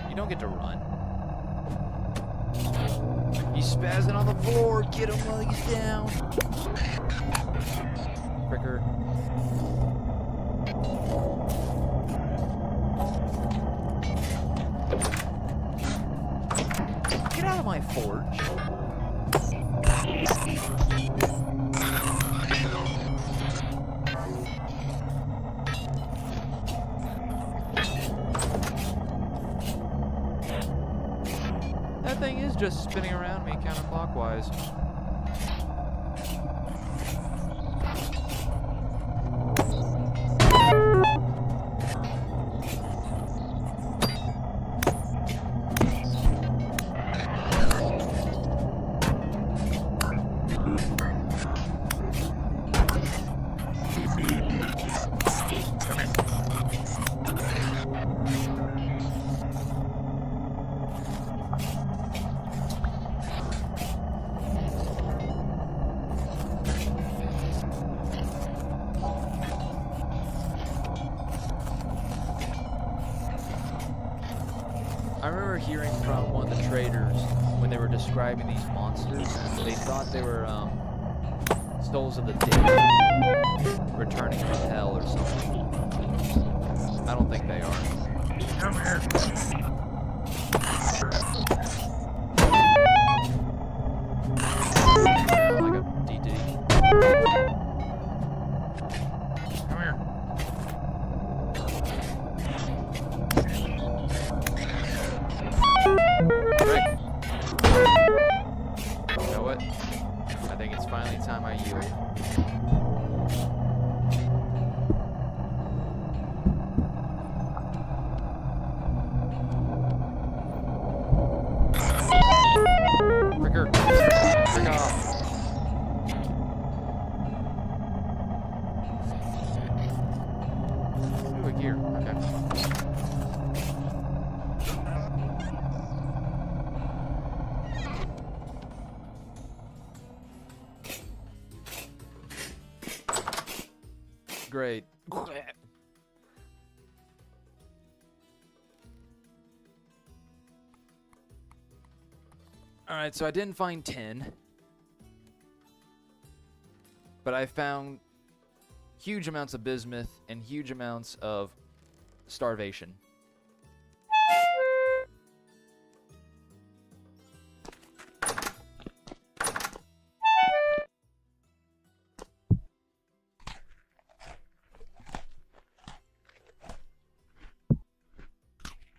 You don't get to run. He's spazzing on the floor. Get him while he's down. Fricker. Get out of my forge. That thing is just spinning around me counterclockwise. I remember hearing from one of the traders when they were describing these monsters, they thought they were souls of the dead returning from hell or something. I don't think they are. Come here. Like a DD. Come here. Right. You know what? I think it's finally time I yield. Fricker. Frick off. Quick here. Okay. Great. Alright, so I didn't find 10. But I found huge amounts of bismuth and huge amounts of starvation.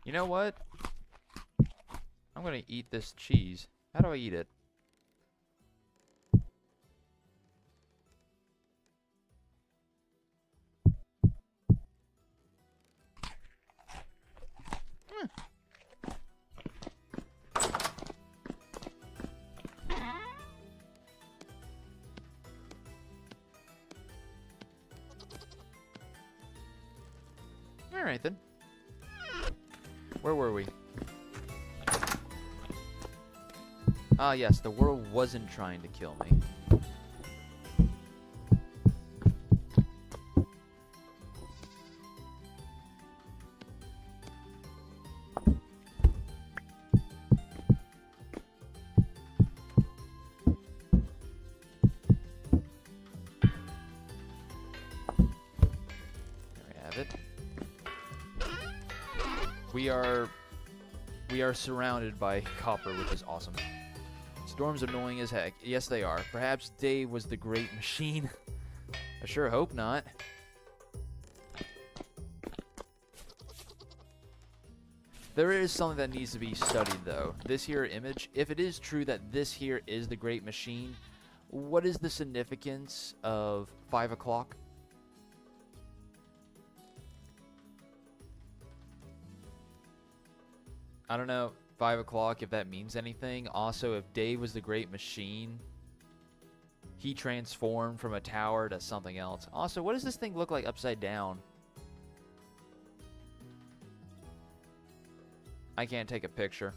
You know what? I'm gonna eat this cheese. How do I eat it? Alright then. Where were we? Ah, yes, the world wasn't trying to kill me. We are surrounded by copper, which is awesome. Storms annoying as heck. Yes, they are. Perhaps Dave was the great machine. I sure hope not. There is something that needs to be studied, though. This here image, if it is true that this here is the great machine, what is the significance of 5 o'clock? I don't know, 5 o'clock, if that means anything. Also, if Dave was the great machine, he transformed from a tower to something else. Also, what does this thing look like upside down? I can't take a picture.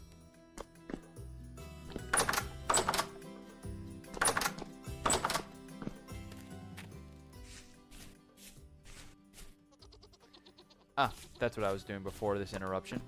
Ah, that's what I was doing before this interruption.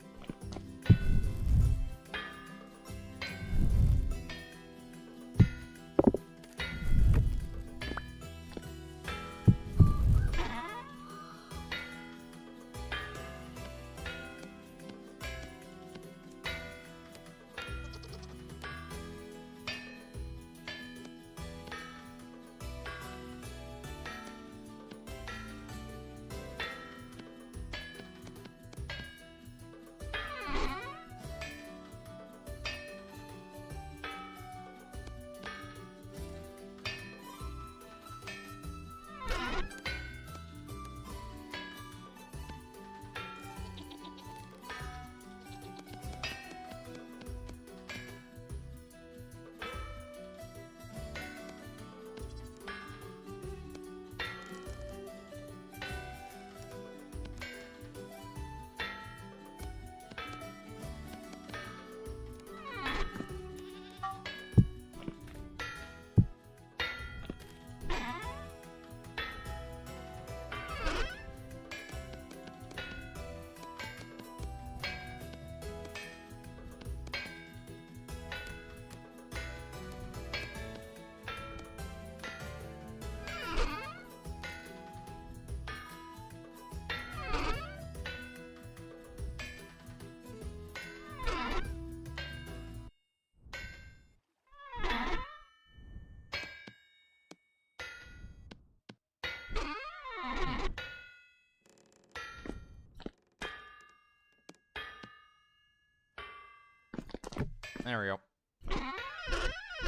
There we go.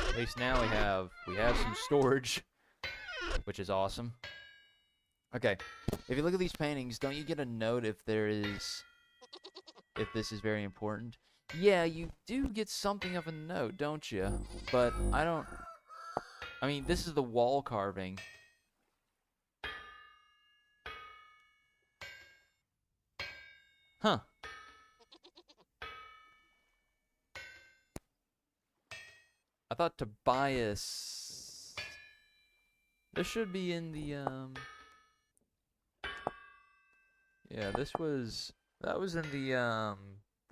At least now we have some storage, which is awesome. Okay, if you look at these paintings, don't you get a note if this is very important? Yeah, you do get something of a note, don't you? But I mean, this is the wall carving. Huh. I thought Tobias... This should be in the, Yeah, that was in the,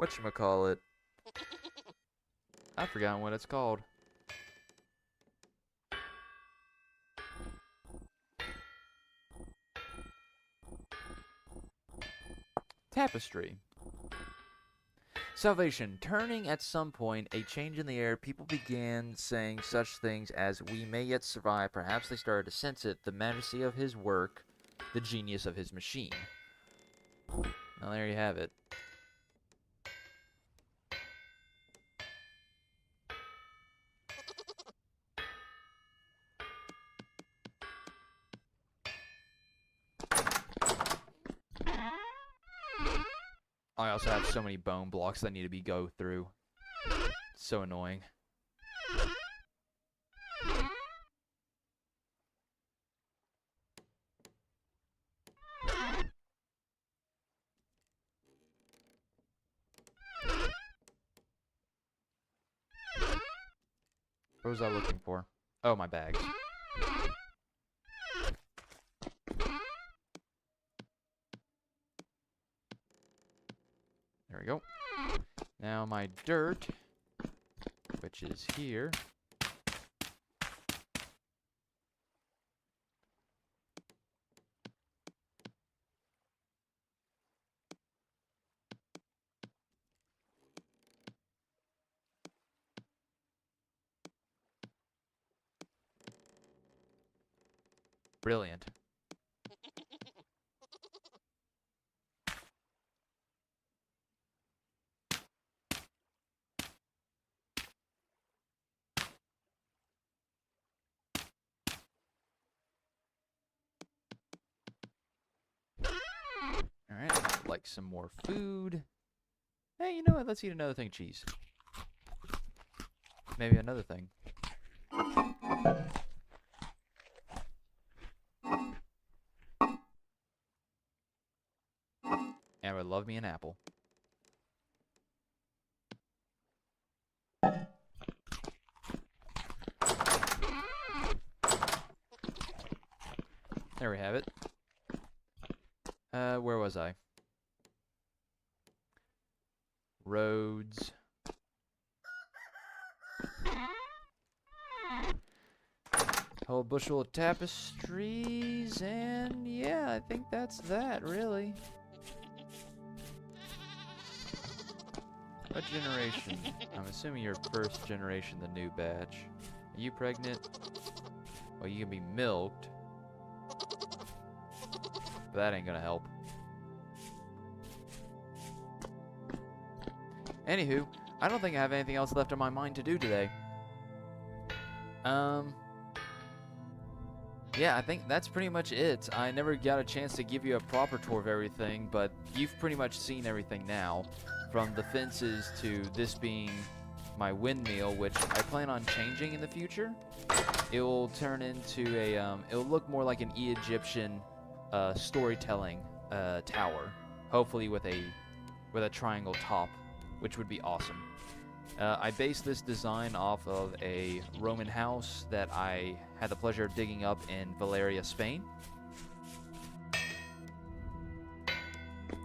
whatchamacallit. I've forgotten what it's called. Tapestry. Salvation. Turning at some point, a change in the air, people began saying such things as, "We may yet survive." Perhaps they started to sense it, the majesty of his work, the genius of his machine. Well, there you have it. I also have so many bone blocks that need to be go through. It's so annoying. What was I looking for? Oh, my bags. There we go. Now my dirt, which is here. Brilliant. Alright, like some more food. Hey, you know what? Let's eat another thing of cheese. Maybe another thing. And I would love me an apple. There we have it. Where was I? Roads. Whole bushel of tapestries, and yeah, I think that's that, really. What generation? I'm assuming you're first generation, the new batch. Are you pregnant? Well, you can be milked. But that ain't gonna help. Anywho, I don't think I have anything else left on my mind to do today. Yeah, I think that's pretty much it. I never got a chance to give you a proper tour of everything, but you've pretty much seen everything now. From the fences to this being my windmill, which I plan on changing in the future. It will turn into a, it'll look more like an Egyptian storytelling tower. Hopefully with a triangle top, which would be awesome. I based this design off of a Roman house that I had the pleasure of digging up in Valeria, Spain.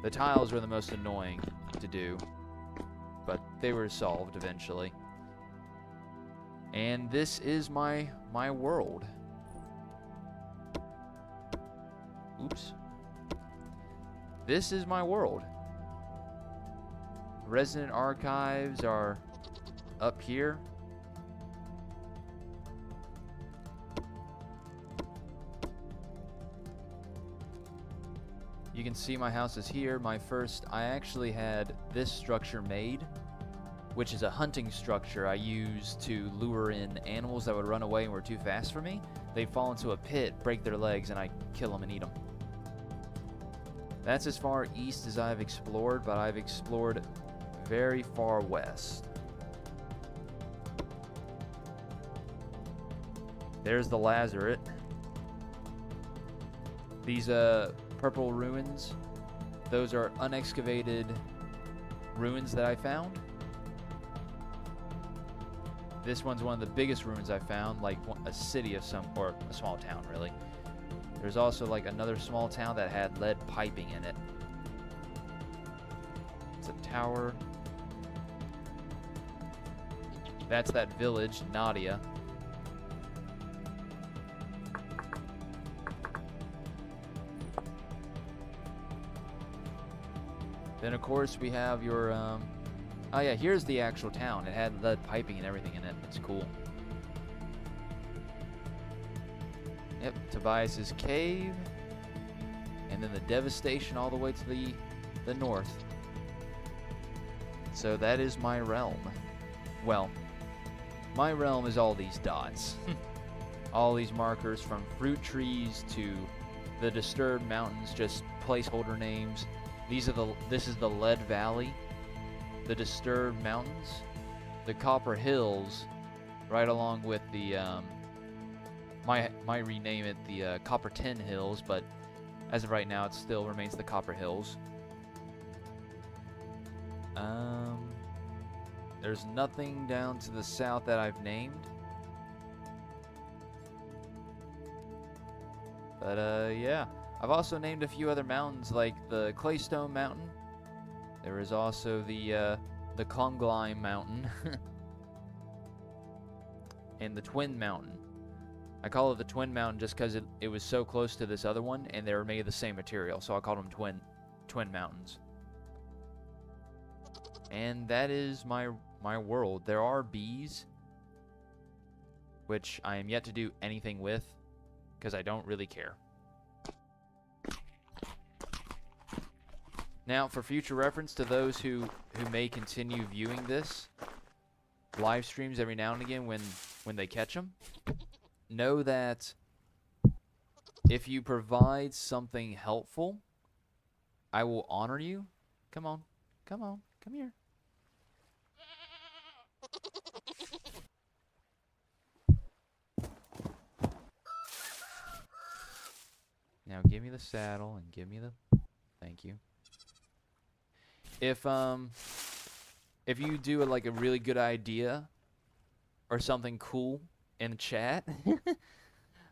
The tiles were the most annoying to do, but they were solved eventually. And this is my world. Oops. This is my world. Resident archives are up here. You can see my house is here. I actually had this structure made, which is a hunting structure I use to lure in animals that would run away and were too fast for me. They fall into a pit, break their legs, and I kill them and eat them. That's as far east as I've explored, but I've explored very far west. There's the Lazaret. These purple ruins, those are unexcavated ruins that I found. This one's one of the biggest ruins I found, like a city of some, or a small town really. There's also like another small town that had lead piping in it. It's a tower. That's that village, Nadia. Then of course we have your, oh yeah, here's the actual town. It had lead piping and everything in it. It's cool. Yep, Tobias's cave. And then the devastation all the way to the north. So that is my realm. Well, my realm is all these dots. All these markers from fruit trees to the disturbed mountains, just placeholder names. This is the Lead Valley, the Disturbed Mountains, the Copper Hills, right along with the, might rename it the Copper Tin Hills, but as of right now it still remains the Copper Hills. There's nothing down to the south that I've named. But yeah. I've also named a few other mountains, like the Claystone Mountain. There is also the Conglime Mountain. And the Twin Mountain. I call it the Twin Mountain just because it was so close to this other one, and they were made of the same material, so I called them Twin Mountains. And that is my world. There are bees, which I am yet to do anything with, because I don't really care. Now, for future reference to those who may continue viewing this live streams every now and again when they catch them, know that if you provide something helpful, I will honor you. Come on, come here. Now give me the saddle and give me the... Thank you. If you do like a really good idea or something cool in chat,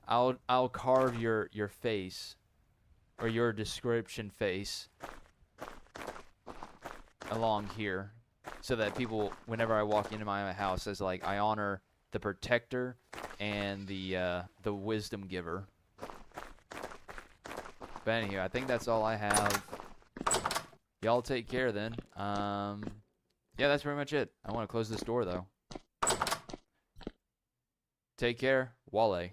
I'll carve your face or your description face along here, so that people, whenever I walk into my house, as like I honor the protector and the wisdom giver. But anyway, I think that's all I have. Y'all take care then. Yeah, that's pretty much it. I want to close this door though. Take care. Wale.